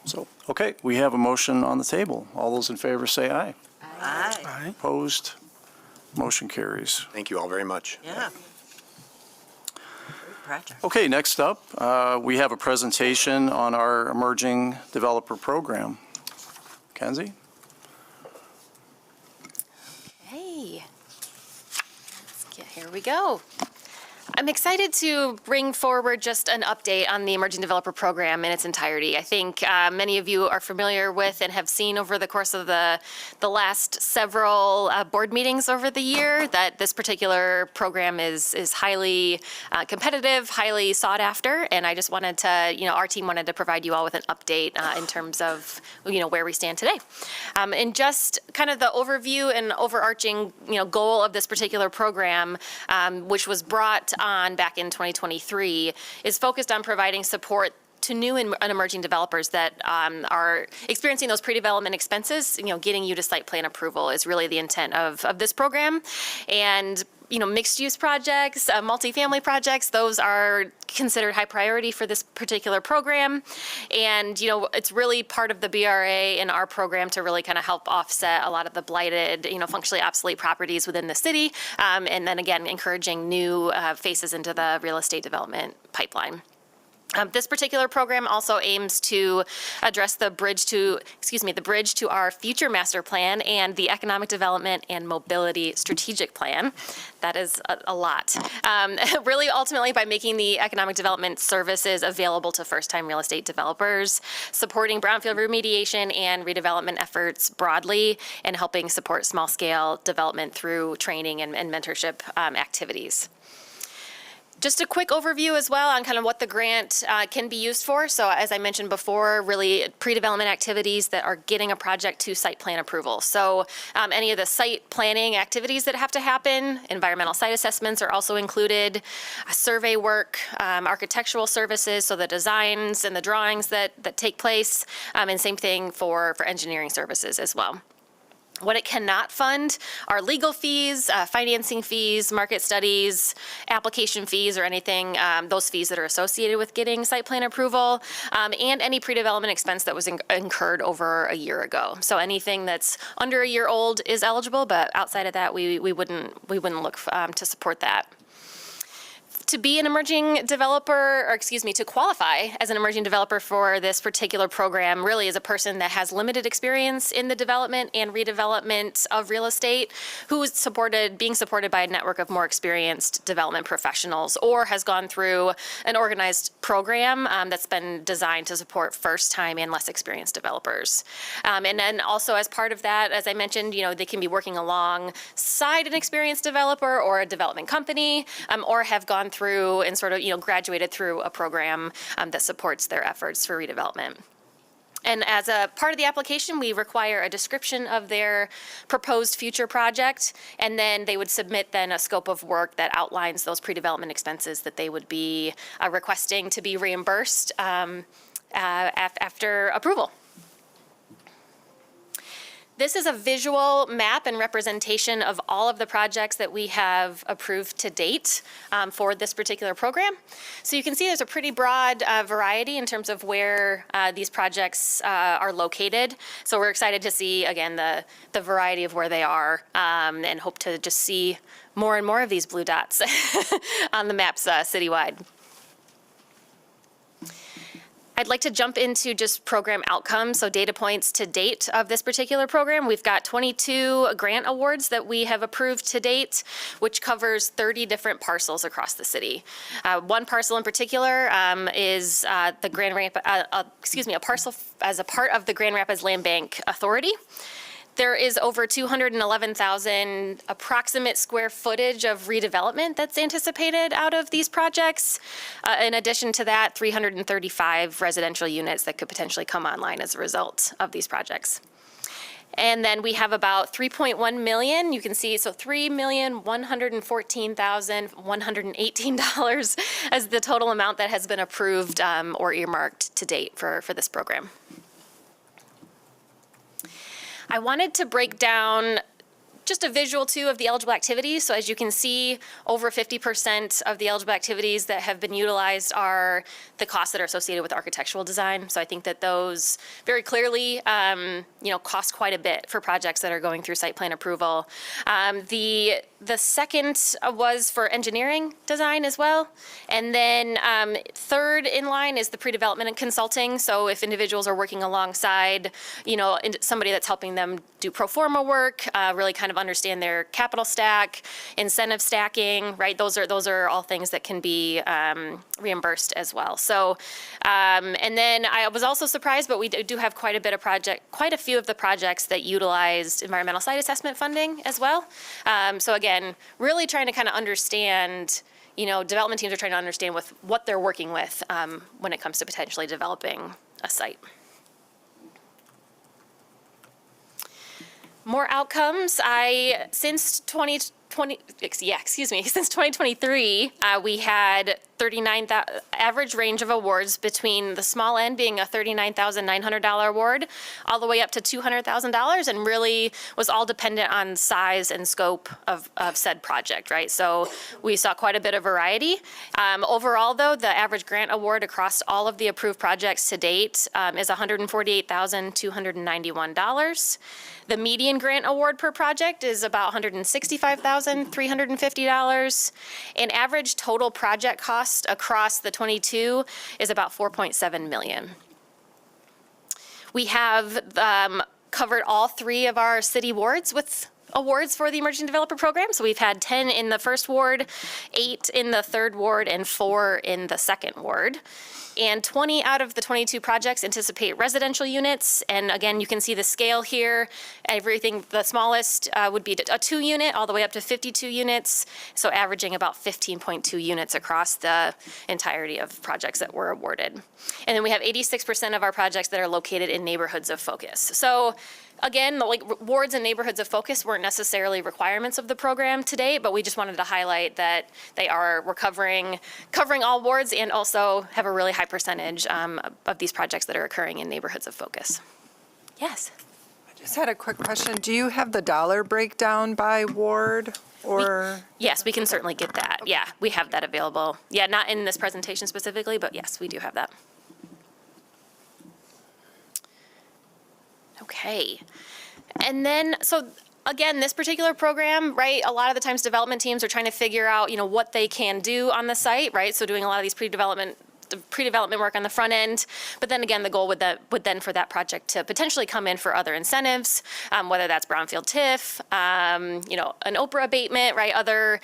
So, okay, we have a motion on the table. All those in favor say aye. Aye. Opposed? Motion carries. Thank you all very much. Yeah. Great project. Okay, next up, we have a presentation on our emerging developer program. Kenzie? Hey, here we go. I'm excited to bring forward just an update on the Emerging Developer Program in its entirety. I think many of you are familiar with and have seen over the course of the last several board meetings over the year that this particular program is highly competitive, highly sought after, and I just wanted to, our team wanted to provide you all with an update in terms of, where we stand today. And just kind of the overview and overarching, goal of this particular program, which was brought on back in 2023, is focused on providing support to new and emerging developers that are experiencing those pre-development expenses. Getting you to site plan approval is really the intent of this program. And mixed-use projects, multifamily projects, those are considered high priority for this particular program. And, it's really part of the BRA in our program to really kind of help offset a lot of the blighted, functionally obsolete properties within the city. And then again, encouraging new faces into the real estate development pipeline. This particular program also aims to address the bridge to our future master plan and the economic development and mobility strategic plan. That is a lot. Really, ultimately, by making the economic development services available to first-time real estate developers, supporting brownfield remediation and redevelopment efforts broadly, and helping support small-scale development through training and mentorship activities. Just a quick overview as well on kind of what the grant can be used for. So as I mentioned before, really pre-development activities that are getting a project to site plan approval. So any of the site planning activities that have to happen, environmental site assessments are also included, survey work, architectural services, so the designs and the drawings that take place, and same thing for engineering services as well. What it cannot fund are legal fees, financing fees, market studies, application fees, or anything, those fees that are associated with getting site plan approval, and any pre-development expense that was incurred over a year ago. So anything that's under a year old is eligible, but outside of that, we wouldn't look to support that. To be an emerging developer, to qualify as an emerging developer for this particular program really is a person that has limited experience in the development and redevelopment of real estate, who is being supported by a network of more experienced development professionals, or has gone through an organized program that's been designed to support first-time and less experienced developers. And then also as part of that, as I mentioned, they can be working alongside an experienced developer or a development company, or have gone through and sort of, graduated through a program that supports their efforts for redevelopment. And as a part of the application, we require a description of their proposed future project, and then they would submit then a scope of work that outlines those pre-development expenses that they would be requesting to be reimbursed after approval. This is a visual map and representation of all of the projects that we have approved to date for this particular program. So you can see there's a pretty broad variety in terms of where these projects are located. So we're excited to see, again, the variety of where they are, and hope to just see more and more of these blue dots on the maps citywide. I'd like to jump into just program outcomes, so data points to date of this particular program. We've got 22 grant awards that we have approved to date, which covers 30 different parcels across the city. One parcel in particular is the Grand Rapids, a parcel as a part of the Grand Rapids Land Bank Authority. There is over 211,000 approximate square footage of redevelopment that's anticipated out of these projects. In addition to that, 335 residential units that could potentially come online as a result of these projects. And then we have about 3.1 million, you can see, so $3,114,118 as the total amount that has been approved or earmarked to date for this program. I wanted to break down just a visual too of the eligible activities. So as you can see, over 50% of the eligible activities that have been utilized are the costs that are associated with architectural design. So I think that those very clearly, cost quite a bit for projects that are going through site plan approval. The second was for engineering design as well. And then third in line is the pre-development and consulting. So if individuals are working alongside, somebody that's helping them do pro forma work, really kind of understand their capital stack, incentive stacking, right? Those are all things that can be reimbursed as well. So, and then I was also surprised, but we do have quite a few of the projects that utilized environmental site assessment funding as well. So again, really trying to kind of understand, development teams are trying to understand with what they're working with when it comes to potentially developing a site. More outcomes. Since 2023, we had average range of awards between the small end being a $39,900 award all the way up to $200,000, and really was all dependent on size and scope of said project, right? So we saw quite a bit of variety. Overall, though, the average grant award across all of the approved projects to date is $148,291. The median grant award per project is about $165,350. And average total project cost across the 22 is about $4.7 million. We have covered all 3 of our city wards with awards for the Emerging Developer Program. So we've had 10 in the first ward, 8 in the third ward, and 4 in the second ward. And 20 out of the 22 projects anticipate residential units. And again, you can see the scale here. Everything, the smallest would be a 2 unit all the way up to 52 units. So averaging about 15.2 units across the entirety of projects that were awarded. And then we have 86% of our projects that are located in neighborhoods of focus. So again, wards and neighborhoods of focus weren't necessarily requirements of the program today, but we just wanted to highlight that we're covering all wards and also have a really high percentage of these projects that are occurring in neighborhoods of focus. Yes. I just had a quick question. Do you have the dollar breakdown by ward or? Yes, we can certainly get that. Yeah, we have that available. Yeah, not in this presentation specifically, but yes, we do have that. Okay. And then, so again, this particular program, right, a lot of the times development teams are trying to figure out, what they can do on the site, right? So doing a lot of these pre-development work on the front end. But then again, the goal would then for that project to potentially come in for other incentives, whether that's Brownfield TIF, an Oprah abatement, right? Other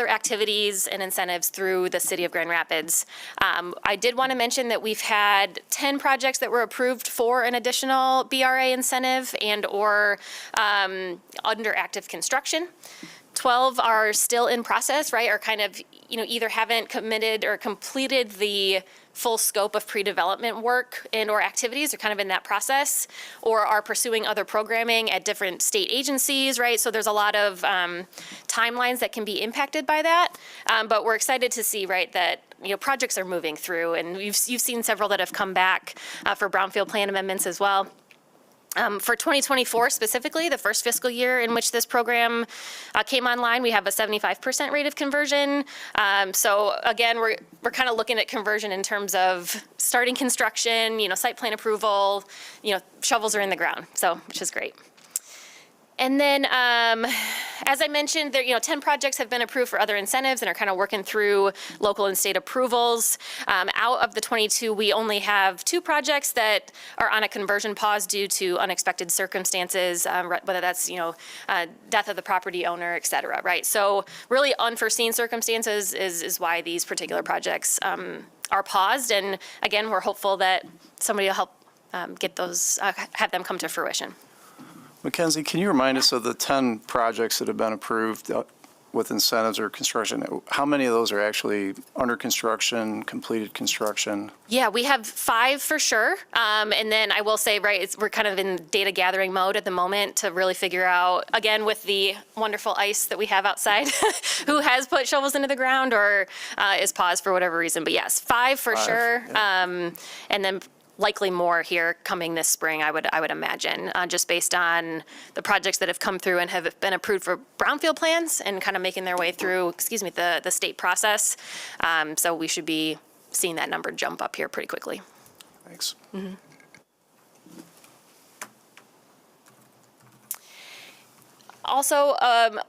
activities and incentives through the city of Grand Rapids. I did want to mention that we've had 10 projects that were approved for an additional BRA incentive and or under active construction. 12 are still in process, right, or kind of, either haven't committed or completed the full scope of pre-development work and or activities, are kind of in that process, or are pursuing other programming at different state agencies, right? So there's a lot of timelines that can be impacted by that, but we're excited to see, right, that projects are moving through, and you've seen several that have come back for Brownfield plan amendments as well. For 2024 specifically, the first fiscal year in which this program came online, we have a 75% rate of conversion. So again, we're kind of looking at conversion in terms of starting construction, site plan approval, shovels are in the ground, so which is great. And then as I mentioned, there, 10 projects have been approved for other incentives and are kind of working through local and state approvals. Out of the 22, we only have 2 projects that are on a conversion pause due to unexpected circumstances, whether that's, death of the property owner, et cetera, right? So really unforeseen circumstances is why these particular projects are paused. And again, we're hopeful that somebody will help get those, have them come to fruition. Mackenzie, can you remind us of the 10 projects that have been approved with incentives or construction? How many of those are actually under construction, completed construction? Yeah, we have 5 for sure. And then I will say, right, we're kind of in data gathering mode at the moment to really figure out, again, with the wonderful ice that we have outside, who has put shovels into the ground or is paused for whatever reason. But yes, 5 for sure. Yeah. And then likely more here coming this spring, I would imagine, just based on the projects that have come through and have been approved for Brownfield plans and kind of making their way through, the state process. So we should be seeing that number jump up here pretty quickly. Thanks. Mm-hmm. Also,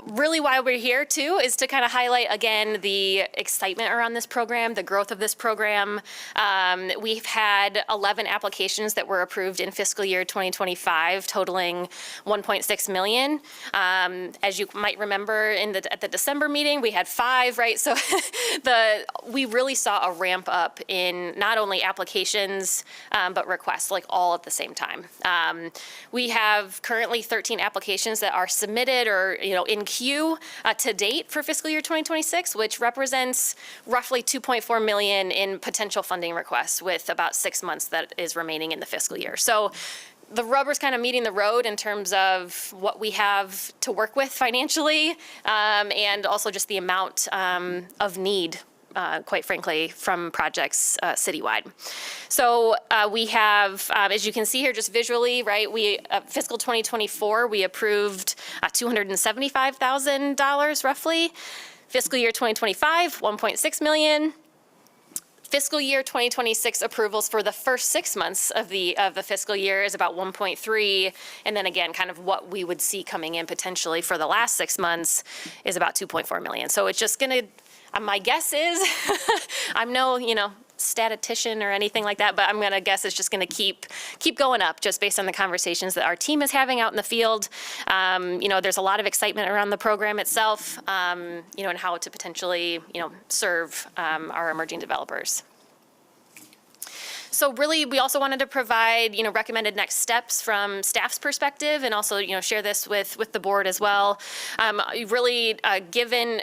really why we're here too is to kind of highlight again the excitement around this program, the growth of this program. We've had 11 applications that were approved in fiscal year 2025, totaling $1.6 million. As you might remember, at the December meeting, we had 5, right? So we really saw a ramp up in not only applications but requests, like all at the same time. We have currently 13 applications that are submitted or in queue to date for fiscal year 2026, which represents roughly $2.4 million in potential funding requests, with about 6 months that is remaining in the fiscal year. So the rubber's kind of meeting the road in terms of what we have to work with financially, and also just the amount of need, quite frankly, from projects citywide. So we have, as you can see here, just visually, right, fiscal 2024, we approved $275,000 roughly. Fiscal year 2025, $1.6 million. Fiscal year 2026 approvals for the first 6 months of the fiscal year is about 1.3, and then again, kind of what we would see coming in potentially for the last 6 months is about 2.4 million. So it's just gonna, my guess is, I'm no, statistician or anything like that, but I'm gonna guess it's just gonna keep going up just based on the conversations that our team is having out in the field. There's a lot of excitement around the program itself, and how to potentially, serve our emerging developers. So really, we also wanted to provide, recommended next steps from staff's perspective, and also, share this with the board as well. Really, given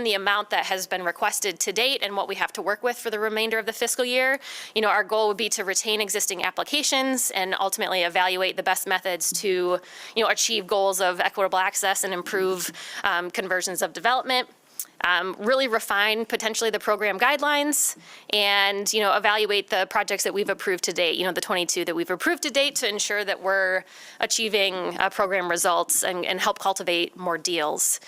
the amount that has been requested to date and what we have to work with for the remainder of the fiscal year, our goal would be to retain existing applications and ultimately evaluate the best methods to, achieve goals of equitable access and improve conversions of development. Really refine potentially the program guidelines and, evaluate the projects that we've approved to date, the 22 that we've approved to date, to ensure that we're achieving program results and help cultivate more deals.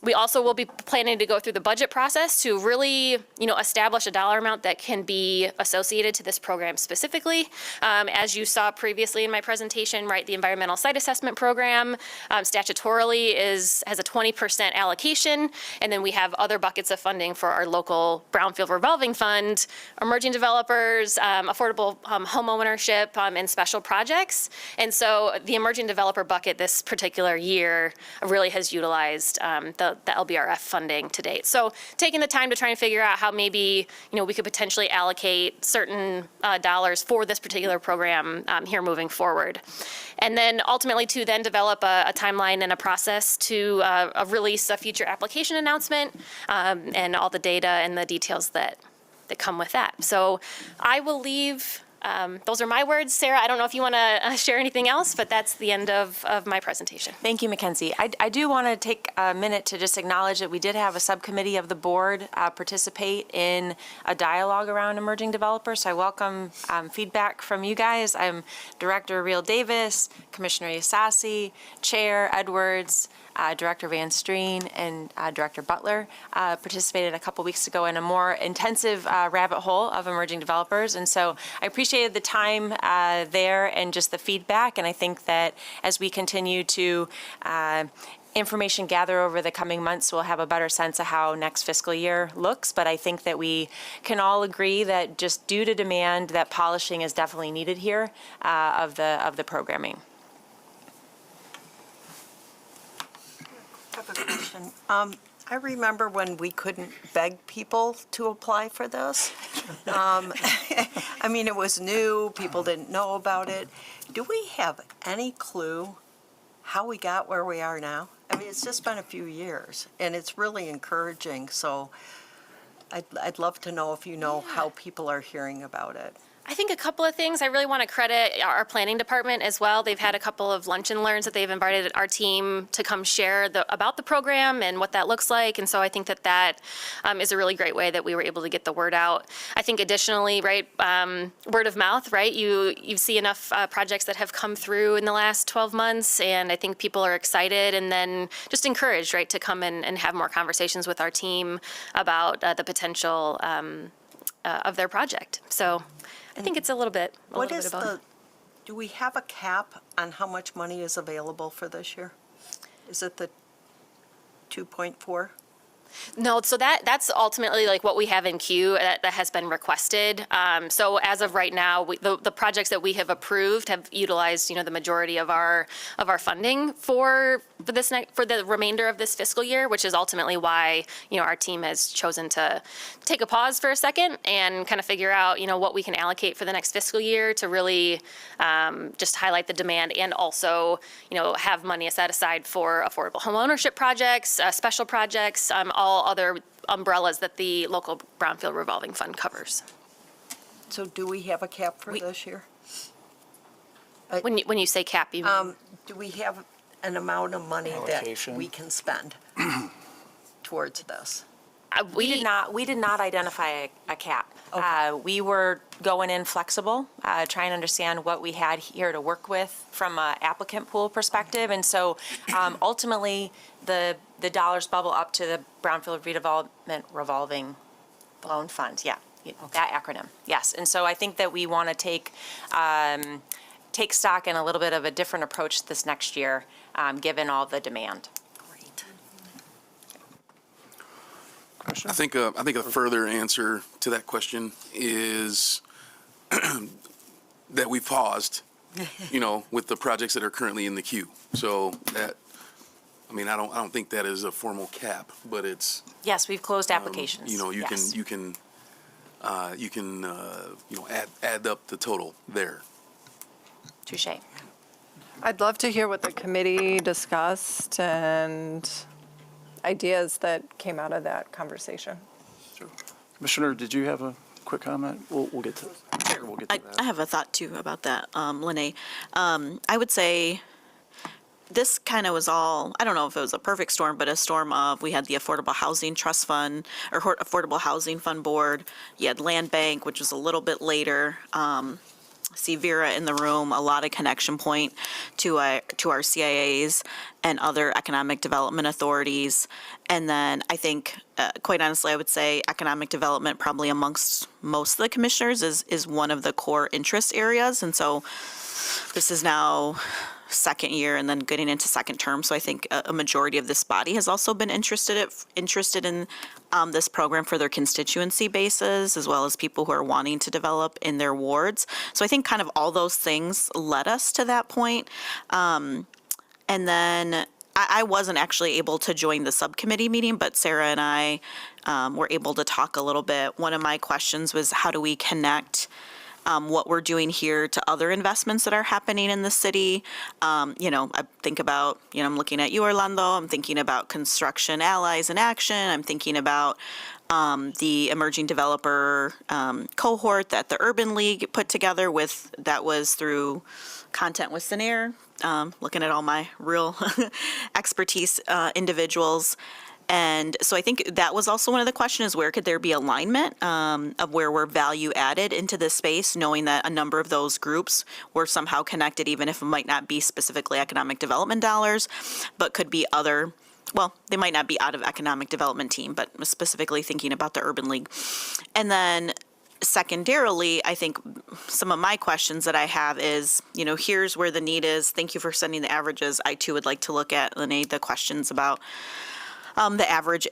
We also will be planning to go through the budget process to really, establish a dollar amount that can be associated to this program specifically. As you saw previously in my presentation, right, the environmental site assessment program statutorily has a 20% allocation, and then we have other buckets of funding for our local Brownfield revolving fund, emerging developers, affordable home ownership, and special projects. And so the emerging developer bucket this particular year really has utilized the LBRF funding to date. So taking the time to try and figure out how maybe, we could potentially allocate certain dollars for this particular program here moving forward. And then ultimately to then develop a timeline and a process to release a future application announcement and all the data and the details that come with that. So I will leave. Those are my words. Sarah, I don't know if you want to share anything else, but that's the end of my presentation. Thank you, Mackenzie. I do want to take a minute to just acknowledge that we did have a subcommittee of the board participate in a dialogue around emerging developers. So I welcome feedback from you guys. I'm Director Real Davis, Commissioner Yasasi, Chair Edwards, Director Van Streen, and Director Butler participated a couple weeks ago in a more intensive rabbit hole of emerging developers. And so I appreciated the time there and just the feedback. And I think that as we continue to information gathered over the coming months, we'll have a better sense of how next fiscal year looks. But I think that we can all agree that just due to demand, that polishing is definitely needed here of the programming. I have a question. I remember when we couldn't beg people to apply for this. I mean, it was new, people didn't know about it. Do we have any clue how we got where we are now? I mean, it's just been a few years, and it's really encouraging, so I'd love to know if you know how people are hearing about it. I think a couple of things. I really want to credit our planning department as well. They've had a couple of lunch and learns that they've invited our team to come share about the program and what that looks like. And so I think that is a really great way that we were able to get the word out. I think additionally, right, word of mouth, right? You see enough projects that have come through in the last 12 months, and I think people are excited and then just encouraged, right, to come and have more conversations with our team about the potential of their project. So I think it's a little bit of both. Do we have a cap on how much money is available for this year? Is it the 2.4? No, so that's ultimately like what we have in queue that has been requested. So as of right now, the projects that we have approved have utilized, the majority of our funding for the remainder of this fiscal year, which is ultimately why, our team has chosen to take a pause for a second and kind of figure out, what we can allocate for the next fiscal year to really just highlight the demand and also, have money set aside for affordable home ownership projects, special projects, all other umbrellas that the local Brownfield revolving fund covers. So do we have a cap for this year? When you say cap, you mean? Do we have an amount of money that Allocation. we can spend towards this? We did not identify a cap. We were going in flexible, trying to understand what we had here to work with from an applicant pool perspective. And so ultimately, the dollars bubble up to the Brownfield Redevelopment Revolving Loan Fund. Yeah, that acronym. Yes. And so I think that we want to take stock in a little bit of a different approach this next year, given all the demand. I think a further answer to that question is that we paused, with the projects that are currently in the queue. So that, I don't think that is a formal cap, but it's. Yes, we've closed applications. You can add up the total there. Touche. I'd love to hear what the committee discussed and ideas that came out of that conversation. Commissioner, did you have a quick comment? We'll get to that. I have a thought too about that, Lene. I would say this kind of was all, I don't know if it was a perfect storm, but a storm of, we had the Affordable Housing Trust Fund, or Affordable Housing Fund Board. You had Land Bank, which was a little bit later. See Vera in the room, a lot of connection point to our CIAs and other economic development authorities. And then I think, quite honestly, I would say economic development probably amongst most of the commissioners is one of the core interest areas. And so this is now second year and then getting into second term. So I think a majority of this body has also been interested in this program for their constituency bases, as well as people who are wanting to develop in their wards. So I think kind of all those things led us to that point. And then I wasn't actually able to join the subcommittee meeting, but Sarah and I were able to talk a little bit. One of my questions was, how do we connect what we're doing here to other investments that are happening in the city? I think about, I'm looking at you, Orlando. I'm thinking about Construction Allies in Action. I'm thinking about the emerging developer cohort that the Urban League put together that was through Content with Sinair, looking at all my real expertise individuals. And so I think that was also one of the questions, where could there be alignment of where we're value added into this space, knowing that a number of those groups were somehow connected, even if it might not be specifically economic development dollars, but could be other, well, they might not be out of economic development team, but specifically thinking about the Urban League. And then secondarily, I think some of my questions that I have is, here's where the need is. Thank you for sending the averages. I too would like to look at, Lene, the questions about the average,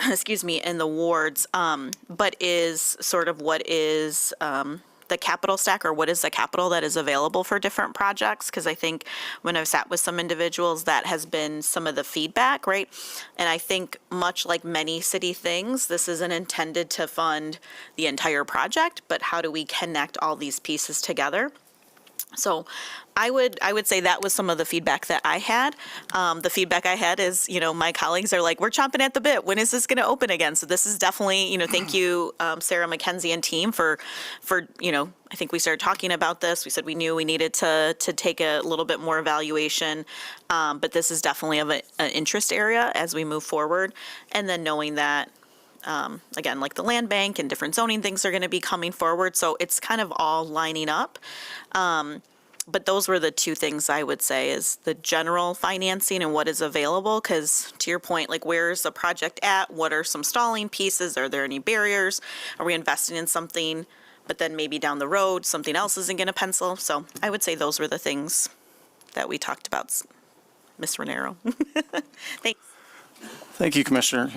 excuse me, in the wards, but is sort of what is the capital stack, or what is the capital that is available for different projects? Because I think when I've sat with some individuals, that has been some of the feedback, right? And I think much like many city things, this isn't intended to fund the entire project, but how do we connect all these pieces together? So I would say that was some of the feedback that I had. The feedback I had is, my colleagues are like, we're chomping at the bit. When is this going to open again? So this is definitely, thank you, Sarah McKenzie and team for, I think we started talking about this. We said we knew we needed to take a little bit more evaluation. But this is definitely of an interest area as we move forward. And then knowing that, again, like the land bank and different zoning things are going to be coming forward. So it's kind of all lining up. But those were the two things I would say is the general financing and what is available. Because to your point, like where's the project at? What are some stalling pieces? Are there any barriers? Are we investing in something, but then maybe down the road, something else isn't going to pencil? So I would say those were the things that we talked about, Ms. Renero. Thanks. Thank you, Commissioner.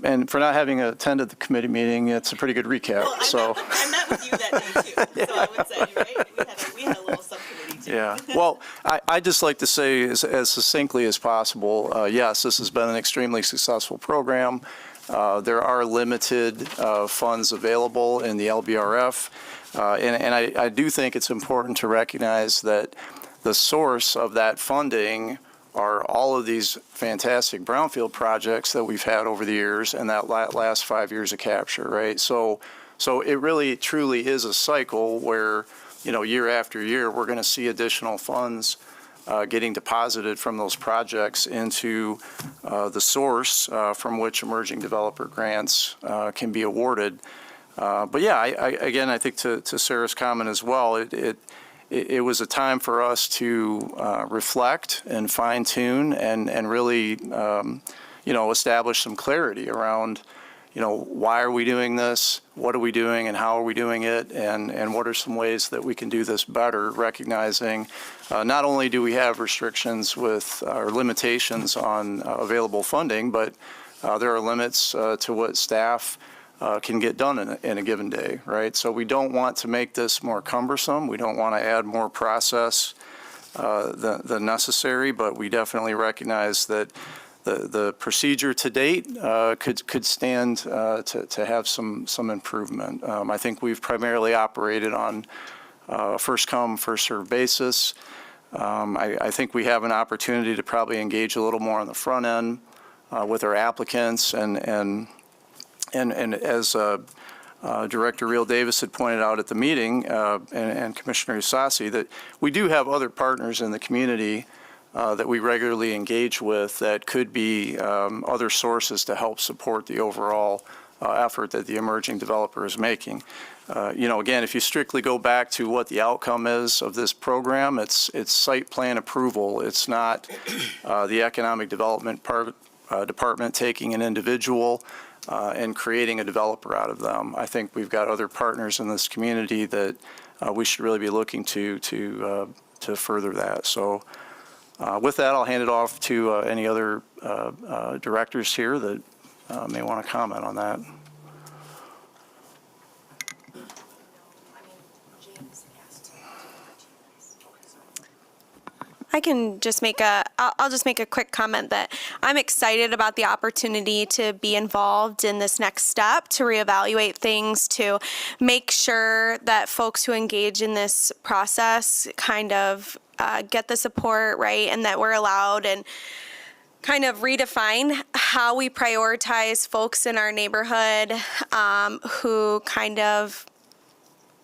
And for not having attended the committee meeting, it's a pretty good recap. Well, I met with you that day too, so I would say, right? We had a little subcommittee too. Yeah. Well, I'd just like to say as succinctly as possible, yes, this has been an extremely successful program. There are limited funds available in the LBRF. And I do think it's important to recognize that the source of that funding are all of these fantastic brownfield projects that we've had over the years and that last 5 years of capture, right? So it really truly is a cycle where, year after year, we're going to see additional funds getting deposited from those projects into the source from which emerging developer grants can be awarded. But yeah, I think to Sarah's comment as well, it was a time for us to reflect and fine tune and really, establish some clarity around, why are we doing this? What are we doing and how are we doing it? And what are some ways that we can do this better, recognizing not only do we have restrictions with or limitations on available funding, but there are limits to what staff can get done in a given day, right? So we don't want to make this more cumbersome. We don't want to add more process than necessary, but we definitely recognize that the procedure to date could stand to have some improvement. I think we've primarily operated on a first come, first served basis. I think we have an opportunity to probably engage a little more on the front end with our applicants and as Director Real Davis had pointed out at the meeting, and Commissioner Usasi, that we do have other partners in the community that we regularly engage with that could be other sources to help support the overall effort that the emerging developer is making. Again, if you strictly go back to what the outcome is of this program, it's site plan approval. It's not the economic development department taking an individual and creating a developer out of them. I think we've got other partners in this community that we should really be looking to further that. So with that, I'll hand it off to any other directors here that may want to comment on that. I'll just make a quick comment that I'm excited about the opportunity to be involved in this next step, to reevaluate things, to make sure that folks who engage in this process kind of get the support, right, and that we're allowed and kind of redefine how we prioritize folks in our neighborhood who kind of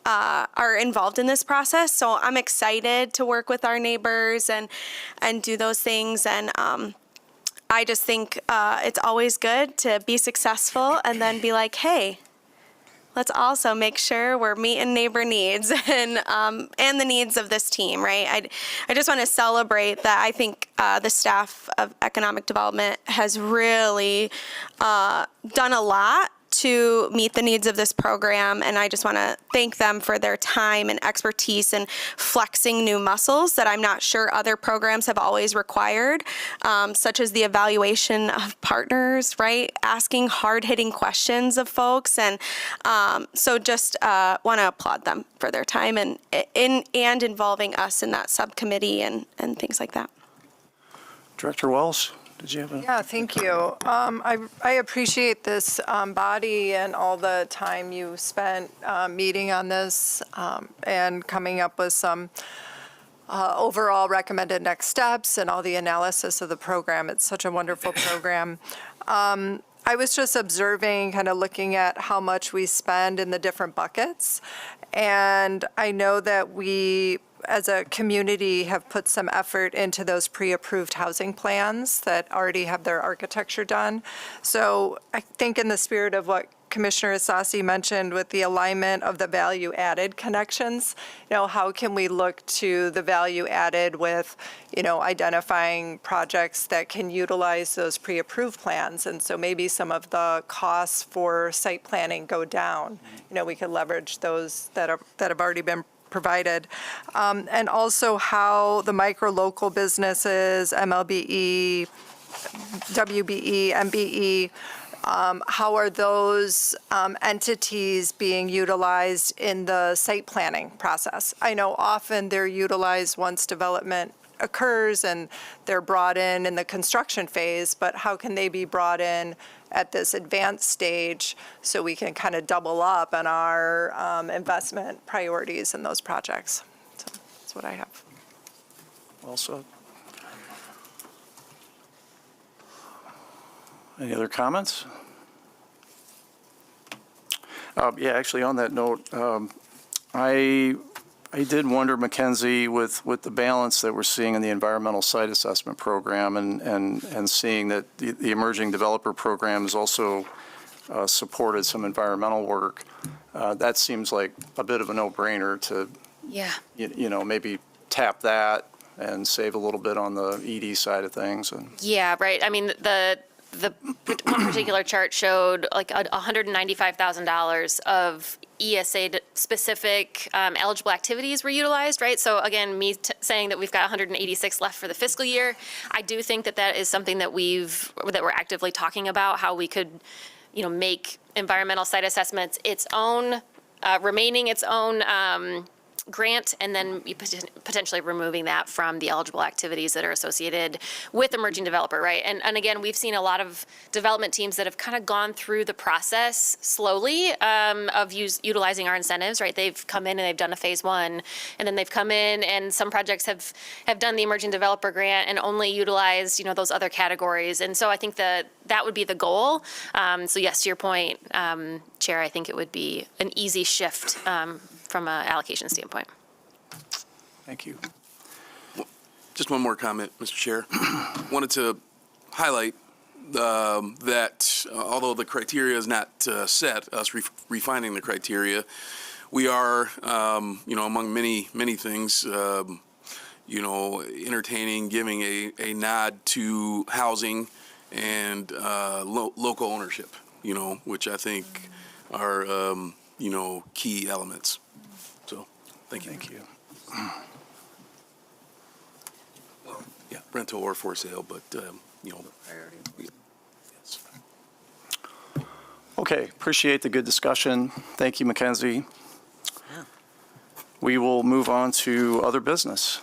are involved in this process. So I'm excited to work with our neighbors and do those things. And I just think it's always good to be successful and then be like, hey, let's also make sure we're meeting neighbor needs and the needs of this team, right? I just want to celebrate that. I think the staff of economic development has really done a lot to meet the needs of this program, and I just want to thank them for their time and expertise in flexing new muscles that I'm not sure other programs have always required, such as the evaluation of partners, right? Asking hard-hitting questions of folks, and so just want to applaud them for their time and involving us in that subcommittee and things like that. Director Wells, did you have a? Yeah, thank you. I appreciate this body and all the time you spent meeting on this and coming up with some overall recommended next steps and all the analysis of the program. It's such a wonderful program. I was just observing, kind of looking at how much we spend in the different buckets. And I know that we, as a community, have put some effort into those pre-approved housing plans that already have their architecture done. So I think in the spirit of what Commissioner Asasi mentioned with the alignment of the value added connections, how can we look to the value added with, identifying projects that can utilize those pre-approved plans. And so maybe some of the costs for site planning go down. We could leverage those that have already been provided. And also how the micro local businesses, MLBE, WBE, MBE, how are those entities being utilized in the site planning process? I know often they're utilized once development occurs and they're brought in the construction phase, but how can they be brought in at this advanced stage so we can kind of double up on our investment priorities in those projects? So that's what I have. Well said. Any other comments? Yeah, actually, on that note, I did wonder, Mackenzie, with the balance that we're seeing in the environmental site assessment program and seeing that the emerging developer program has also supported some environmental work, that seems like a bit of a no-brainer to, maybe tap that and save a little bit on the ED side of things. Yeah, right. I mean, the one particular chart showed like $195,000 of ESA-specific eligible activities were utilized, right? So again, me saying that we've got 186 left for the fiscal year, I do think that is something that we're actively talking about, how we could, make environmental site assessments remaining its own grant, and then potentially removing that from the eligible activities that are associated with emerging developer, right? And again, we've seen a lot of development teams that have kind of gone through the process slowly of utilizing our incentives, right? They've come in and they've done a phase one, and then they've come in and some projects have done the emerging developer grant and only utilized, those other categories. And so I think that would be the goal. So yes, to your point, Chair, I think it would be an easy shift from an allocation standpoint. Thank you. Just one more comment, Mr. Chair. Wanted to highlight that although the criteria is not set, us refining the criteria, we are, among many things, entertaining, giving a nod to housing and local ownership, which I think are, key elements. So, thank you. Thank you. Well, yeah, rental or for sale, but, yes. Okay, appreciate the good discussion. Thank you, Mackenzie. We will move on to other business.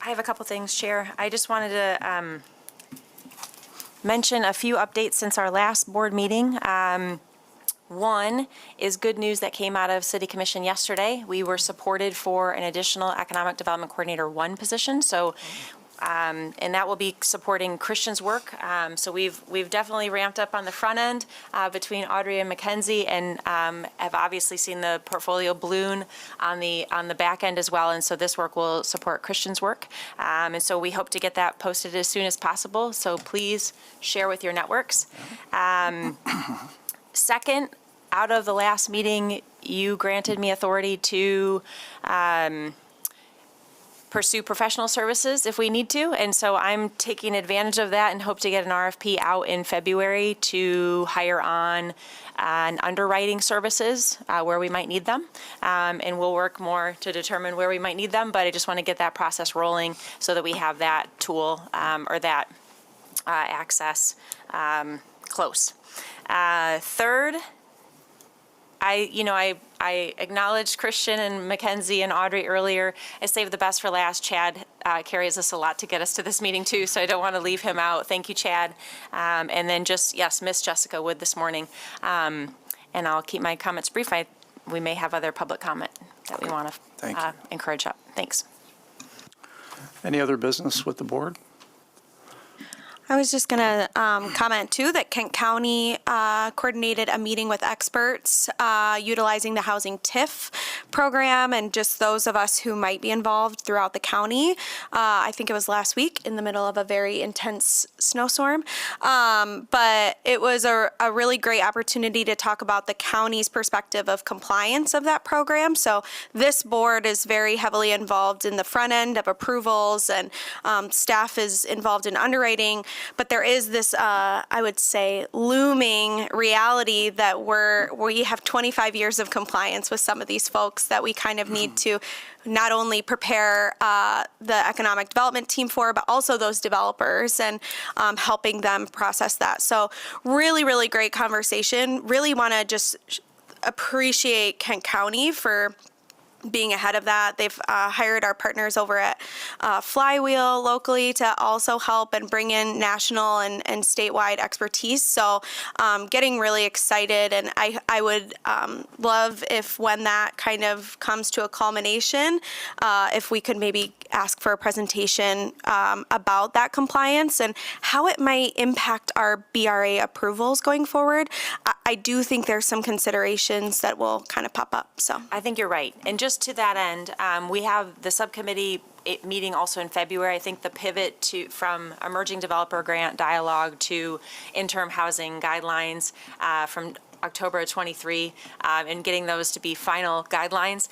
I have a couple things, Chair. I just wanted to mention a few updates since our last board meeting. One is good news that came out of City Commission yesterday. We were supported for an additional Economic Development Coordinator 1 position. So, and that will be supporting Christian's work. So we've definitely ramped up on the front end between Audrey and Mackenzie, and have obviously seen the portfolio balloon on the back end as well. And so this work will support Christian's work. And so we hope to get that posted as soon as possible. So please share with your networks. Second, out of the last meeting, you granted me authority to pursue professional services if we need to. And so I'm taking advantage of that and hope to get an RFP out in February to hire on underwriting services where we might need them. And we'll work more to determine where we might need them, but I just want to get that process rolling so that we have that tool or that access close. Third, I acknowledged Christian and Mackenzie and Audrey earlier. I saved the best for last. Chad carries us a lot to get us to this meeting too, so I don't want to leave him out. Thank you, Chad. And then just, yes, Miss Jessica Wood this morning. And I'll keep my comments brief. We may have other public comment that we want to encourage up. Thanks. Any other business with the board? I was just going to comment too that Kent County coordinated a meeting with experts utilizing the housing TIF program and just those of us who might be involved throughout the county. I think it was last week in the middle of a very intense snowstorm. But it was a really great opportunity to talk about the county's perspective of compliance of that program. So this board is very heavily involved in the front end of approvals, and staff is involved in underwriting. But there is this, I would say, looming reality that we have 25 years of compliance with some of these folks that we kind of need to not only prepare the economic development team for, but also those developers and helping them process that. So really, really great conversation. Really want to just appreciate Kent County for being ahead of that. They've hired our partners over at Flywheel locally to also help and bring in national and statewide expertise. So getting really excited, and I would love if when that kind of comes to a culmination, if we could maybe ask for a presentation about that compliance and how it might impact our BRA approvals going forward. I do think there's some considerations that will kind of pop up. So I think you're right. And just to that end, we have the subcommittee meeting also in February. I think the pivot from emerging developer grant dialogue to interim housing guidelines from October of 23 and getting those to be final guidelines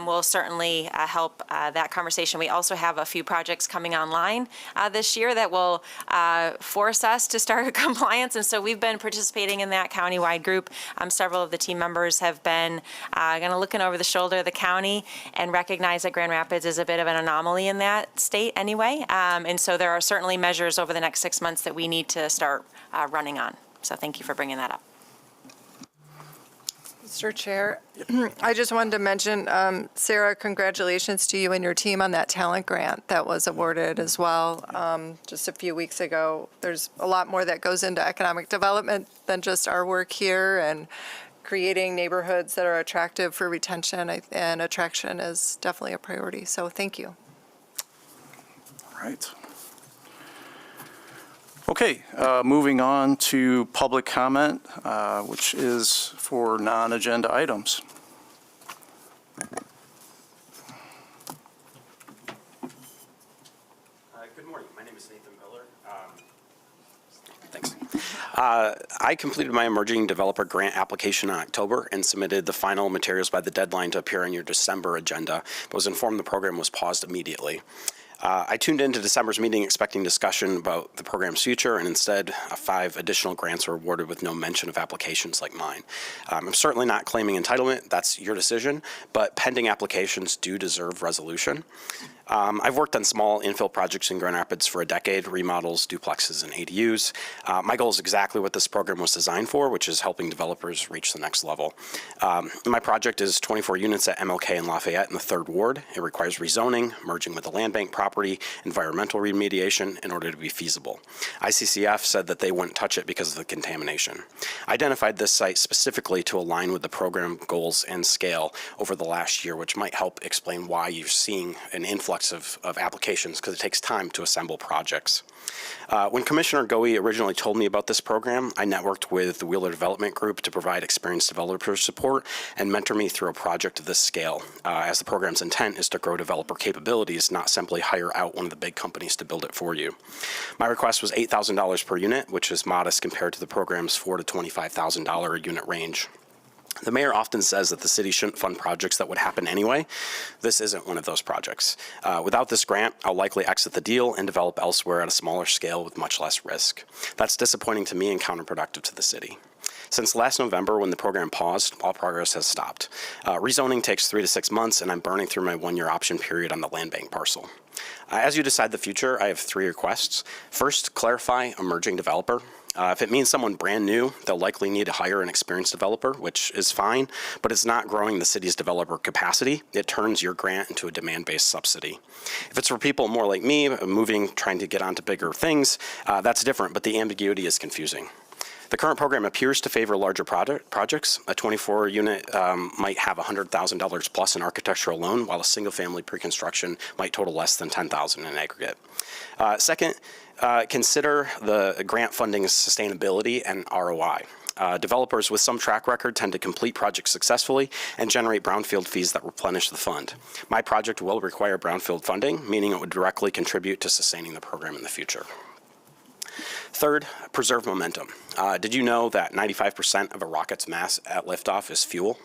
will certainly help that conversation. We also have a few projects coming online this year that will force us to start compliance, and so we've been participating in that countywide group. Several of the team members have been kind of looking over the shoulder of the county and recognize that Grand Rapids is a bit of an anomaly in that state anyway, and so there are certainly measures over the next 6 months that we need to start running on. So thank you for bringing that up. Mr. Chair, I just wanted to mention, Sarah, congratulations to you and your team on that talent grant that was awarded as well just a few weeks ago. There's a lot more that goes into economic development than just our work here, and creating neighborhoods that are attractive for retention and attraction is definitely a priority. So thank you. All right. Okay, moving on to public comment, which is for non-agenda items. Good morning. My name is Nathan Miller. Thanks. I completed my emerging developer grant application in October and submitted the final materials by the deadline to appear on your December agenda, but was informed the program was paused immediately. I tuned into December's meeting expecting discussion about the program's future, and instead 5 additional grants were awarded with no mention of applications like mine. I'm certainly not claiming entitlement. That's your decision, but pending applications do deserve resolution. I've worked on small infill projects in Grand Rapids for a decade, remodels, duplexes, and ADUs. My goal is exactly what this program was designed for, which is helping developers reach the next level. My project is 24 units at MLK and Lafayette in the 3rd Ward. It requires rezoning, merging with the land bank property, environmental remediation in order to be feasible. ICCF said that they wouldn't touch it because of the contamination. I identified this site specifically to align with the program goals and scale over the last year, which might help explain why you're seeing an influx of applications, because it takes time to assemble projects. When Commissioner Goey originally told me about this program, I networked with the Wheeler Development Group to provide experienced developer support and mentor me through a project of this scale, as the program's intent is to grow developer capabilities, not simply hire out one of the big companies to build it for you. My request was $8,000 per unit, which is modest compared to the program's $4,000 to $25,000 a unit range. The mayor often says that the city shouldn't fund projects that would happen anyway. This isn't one of those projects. Without this grant, I'll likely exit the deal and develop elsewhere at a smaller scale with much less risk. That's disappointing to me and counterproductive to the city. Since last November, when the program paused, all progress has stopped. Rezoning takes 3 to 6 months, and I'm burning through my 1-year option period on the land bank parcel. As you decide the future, I have 3 requests. First, clarify emerging developer. If it means someone brand new, they'll likely need to hire an experienced developer, which is fine, but it's not growing the city's developer capacity. It turns your grant into a demand-based subsidy. If it's for people more like me, moving, trying to get onto bigger things, that's different, but the ambiguity is confusing. The current program appears to favor larger projects. A 24-unit might have $100,000 plus in architecture alone, while a single-family pre-construction might total less than $10,000 in aggregate. Second, consider the grant funding's sustainability and ROI. Developers with some track record tend to complete projects successfully and generate brownfield fees that replenish the fund. My project will require brownfield funding, meaning it would directly contribute to sustaining the program in the future. Third, preserve momentum. Did you know that 95% of a rocket's mass at liftoff is fuel?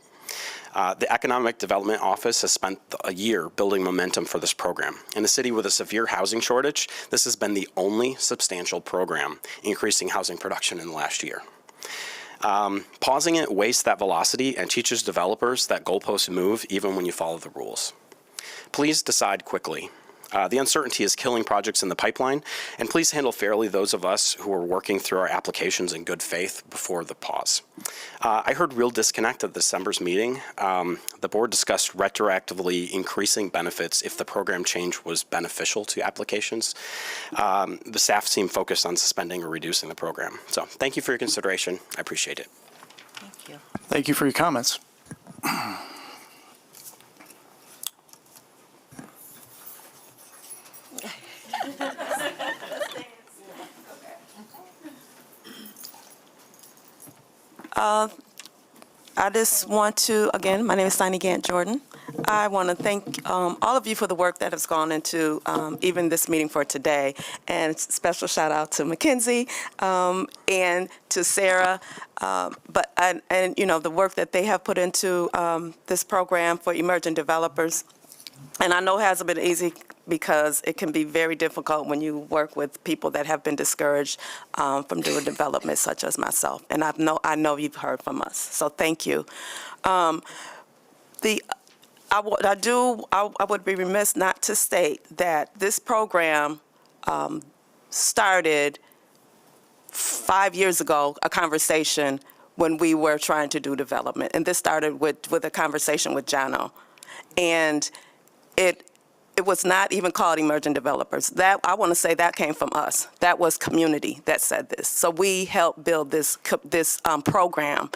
The Economic Development Office has spent a year building momentum for this program. In a city with a severe housing shortage, this has been the only substantial program increasing housing production in the last year. Pausing it wastes that velocity and teaches developers that goalposts move even when you follow the rules. Please decide quickly. The uncertainty is killing projects in the pipeline, and please handle fairly those of us who are working through our applications in good faith before the pause. I heard real disconnect at December's meeting. The board discussed retroactively increasing benefits if the program change was beneficial to applications. The staff seemed focused on suspending or reducing the program. So thank you for your consideration. I appreciate it. Thank you. Thank you for your comments. I just want to, again, my name is Steiny Gant-Jordan. I want to thank all of you for the work that has gone into even this meeting for today. And special shout out to Mackenzie and to Sarah, and you know, the work that they have put into this program for emerging developers. And I know it hasn't been easy because it can be very difficult when you work with people that have been discouraged from doing development, such as myself. And I know you've heard from us, so thank you. I would be remiss not to state that this program started 5 years ago, a conversation when we were trying to do development. And this started with a conversation with Jano. And it was not even called emerging developers. That, I want to say, that came from us. That was community that said this. So we helped build this program.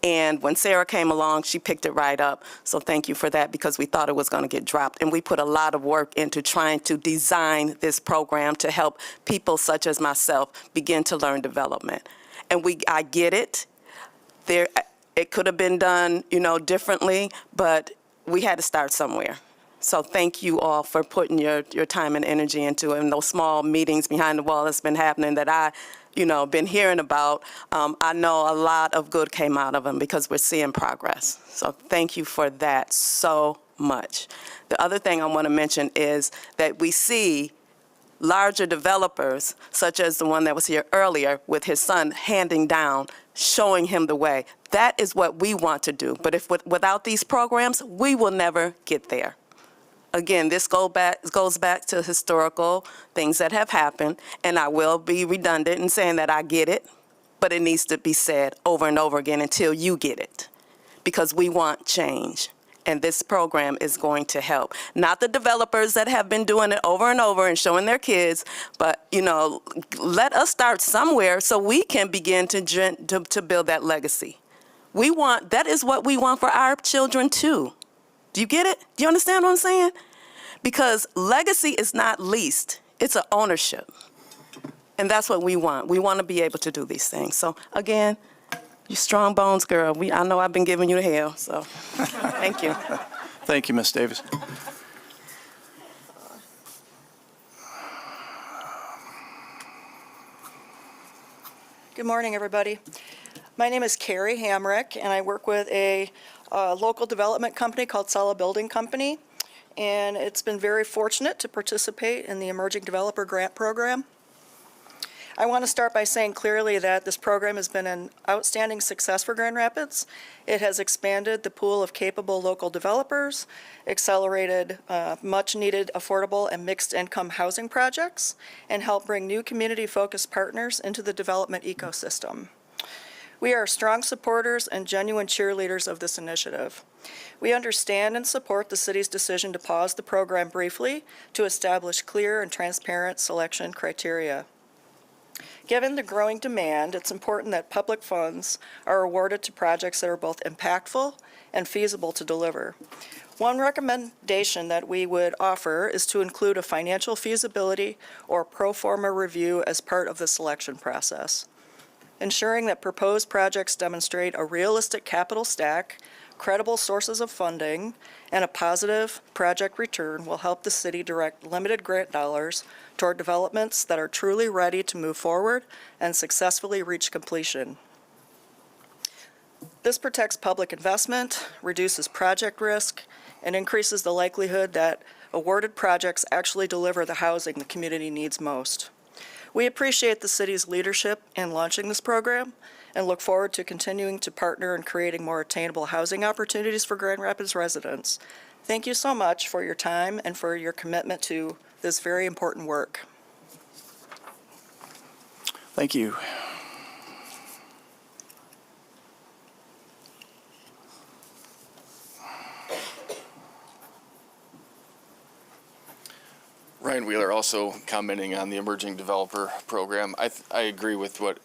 And when Sarah came along, she picked it right up. So thank you for that, because we thought it was going to get dropped. And we put a lot of work into trying to design this program to help people such as myself begin to learn development. And I get it. It could have been done, differently, but we had to start somewhere. So thank you all for putting your time and energy into it. And those small meetings behind the wall that's been happening that I, been hearing about, I know a lot of good came out of them because we're seeing progress. So thank you for that so much. The other thing I want to mention is that we see larger developers, such as the one that was here earlier with his son handing down, showing him the way. That is what we want to do. But without these programs, we will never get there. Again, this goes back to historical things that have happened, and I will be redundant in saying that I get it, but it needs to be said over and over again until you get it, because we want change, and this program is going to help. Not the developers that have been doing it over and over and showing their kids, but, let us start somewhere so we can begin to build that legacy. That is what we want for our children too. Do you get it? Do you understand what I'm saying? Because legacy is not leased. It's an ownership. And that's what we want. We want to be able to do these things. So, again, you strong bones, girl. I know I've been giving you hell, so thank you. Thank you, Ms. Davis. Good morning, everybody. My name is Carrie Hamrick, and I work with a local development company called Sella Building Company. And it's been very fortunate to participate in the Emerging Developer Grant Program. I want to start by saying clearly that this program has been an outstanding success for Grand Rapids. It has expanded the pool of capable local developers, accelerated much-needed affordable and mixed-income housing projects, and helped bring new community-focused partners into the development ecosystem. We are strong supporters and genuine cheerleaders of this initiative. We understand and support the city's decision to pause the program briefly to establish clear and transparent selection criteria. Given the growing demand, it's important that public funds are awarded to projects that are both impactful and feasible to deliver. One recommendation that we would offer is to include a financial feasibility or pro forma review as part of the selection process. Ensuring that proposed projects demonstrate a realistic capital stack, credible sources of funding, and a positive project return will help the city direct limited grant dollars toward developments that are truly ready to move forward and successfully reach completion. This protects public investment, reduces project risk, and increases the likelihood that awarded projects actually deliver the housing the community needs most. We appreciate the city's leadership in launching this program and look forward to continuing to partner in creating more attainable housing opportunities for Grand Rapids residents. Thank you so much for your time and for your commitment to this very important work. Thank you. Ryan Wheeler also commenting on the Emerging Developer Program. I agree with what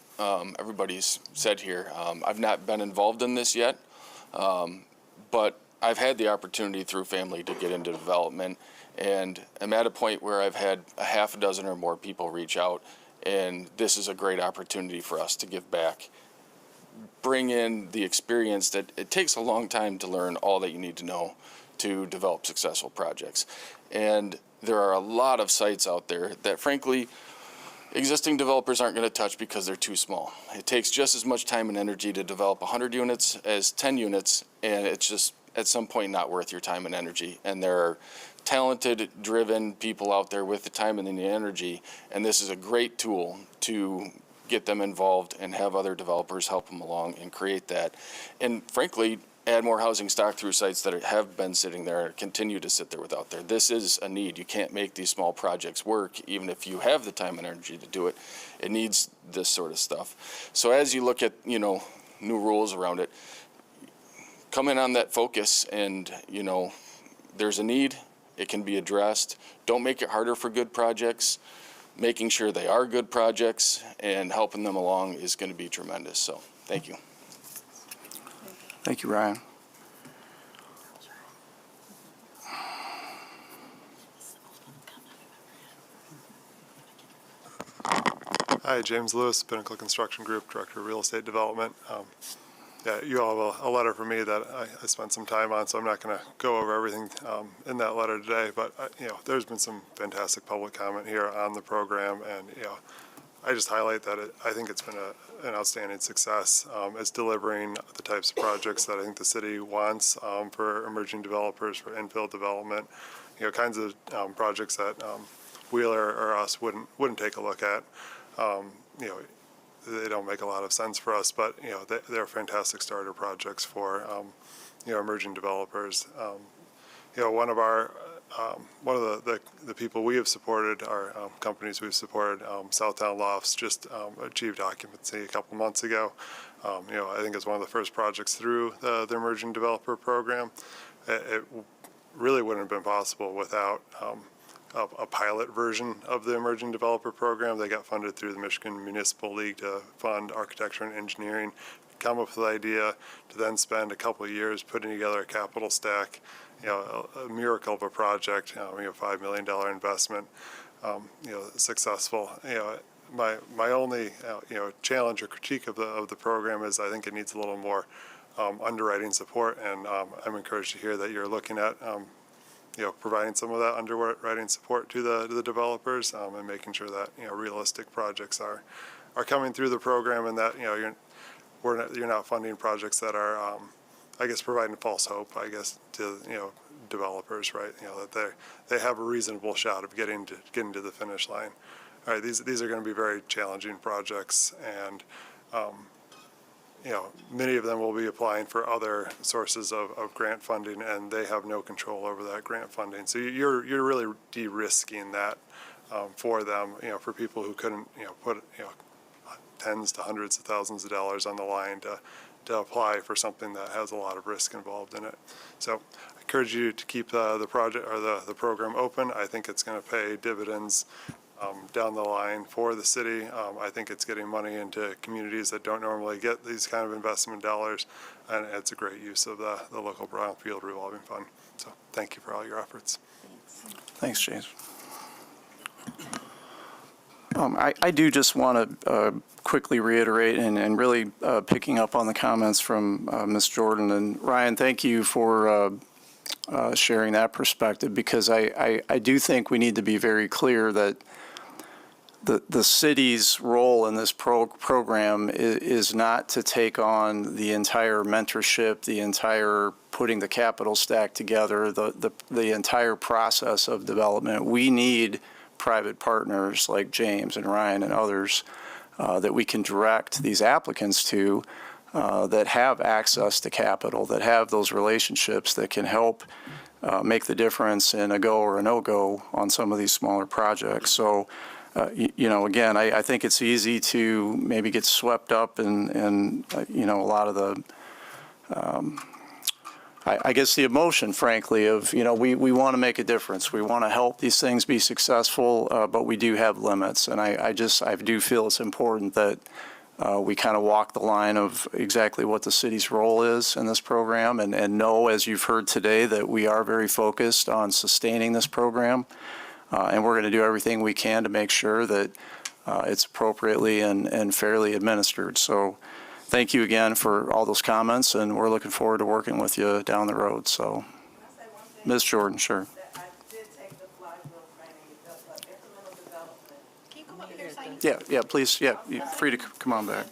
everybody's said here. I've not been involved in this yet, but I've had the opportunity through family to get into development, and I'm at a point where I've had a half a dozen or more people reach out, and this is a great opportunity for us to give back. Bring in the experience that it takes a long time to learn all that you need to know to develop successful projects. And there are a lot of sites out there that, frankly, existing developers aren't going to touch because they're too small. It takes just as much time and energy to develop 100 units as 10 units, and it's just at some point not worth your time and energy. And there are talented, driven people out there with the time and the energy, and this is a great tool to get them involved and have other developers help them along and create that. And frankly, add more housing stock through sites that have been sitting there and continue to sit there without there. This is a need. You can't make these small projects work, even if you have the time and energy to do it. It needs this sort of stuff. So as you look at, new rules around it, come in on that focus and, there's a need. It can be addressed. Don't make it harder for good projects. Making sure they are good projects and helping them along is going to be tremendous. So thank you. Thank you, Ryan. Hi, James Lewis, Pinnacle Construction Group, Director of Real Estate Development. You all have a letter from me that I spent some time on, so I'm not going to go over everything in that letter today. But there's been some fantastic public comment here on the program, and I just highlight that I think it's been an outstanding success. It's delivering the types of projects that I think the city wants for emerging developers, for infill development, kinds of projects that Wheeler or us wouldn't take a look at. They don't make a lot of sense for us, but they're fantastic starter projects for emerging developers. One of the people we have supported, our companies we've supported, Southtown Lofts, just achieved occupancy a couple months ago. I think it's one of the first projects through the Emerging Developer Program. It really wouldn't have been possible without a pilot version of the Emerging Developer Program. They got funded through the Michigan Municipal League to fund architecture and engineering, come up with the idea to then spend a couple of years putting together a capital stack, a miracle of a project, $5 million investment, successful. My only, challenge or critique of the program is I think it needs a little more underwriting support, and I'm encouraged to hear that you're looking at providing some of that underwriting support to the developers and making sure that realistic projects are coming through the program, and that you're not funding projects that are, I guess, providing false hope, I guess, to, developers, right? That they have a reasonable shot of getting to the finish line. All right, these are going to be very challenging projects, and many of them will be applying for other sources of grant funding, and they have no control over that grant funding. So you're really de-risking that for them, for people who couldn't, put, tens to hundreds of thousands of dollars on the line to apply for something that has a lot of risk involved in it. So I encourage you to keep the project or the program open. I think it's going to pay dividends down the line for the city. I think it's getting money into communities that don't normally get these kind of investment dollars, and it's a great use of the local Brownfield revolving fund. So thank you for all your efforts. Thanks, James. I do just want to quickly reiterate and really picking up on the comments from Ms. Jordan and Ryan, thank you for sharing that perspective, because I do think we need to be very clear that the city's role in this program is not to take on the entire mentorship, the entire putting the capital stack together, the entire process of development. We need private partners like James and Ryan and others that we can direct these applicants to that have access to capital, that have those relationships that can help make the difference in a go or a no-go on some of these smaller projects. So, again, I think it's easy to maybe get swept up in a lot of the I guess the emotion, frankly, of, we want to make a difference. We want to help these things be successful, but we do have limits. And I do feel it's important that we kind of walk the line of exactly what the city's role is in this program, and know, as you've heard today, that we are very focused on sustaining this program. And we're going to do everything we can to make sure that it's appropriately and fairly administered. So thank you again for all those comments, and we're looking forward to working with you down the road. So, Ms. Jordan, sure. Can you come up here, Simon? Yeah, please, you're free to come on back.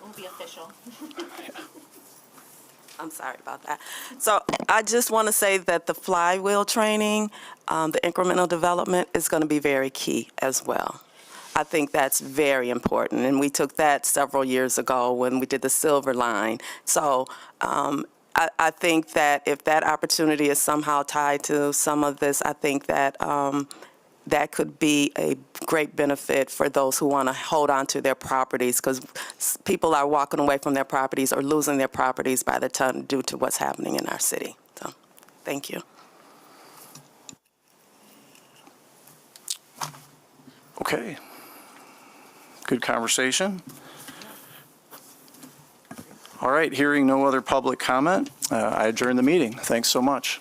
Won't be official. I'm sorry about that. So I just want to say that the flywheel training, the incremental development is going to be very key as well. I think that's very important, and we took that several years ago when we did the Silver Line. So I think that if that opportunity is somehow tied to some of this, I think that that could be a great benefit for those who want to hold on to their properties, because people are walking away from their properties or losing their properties by the ton due to what's happening in our city. So thank you. Okay. Good conversation. All right, hearing no other public comment, I adjourn the meeting. Thanks so much.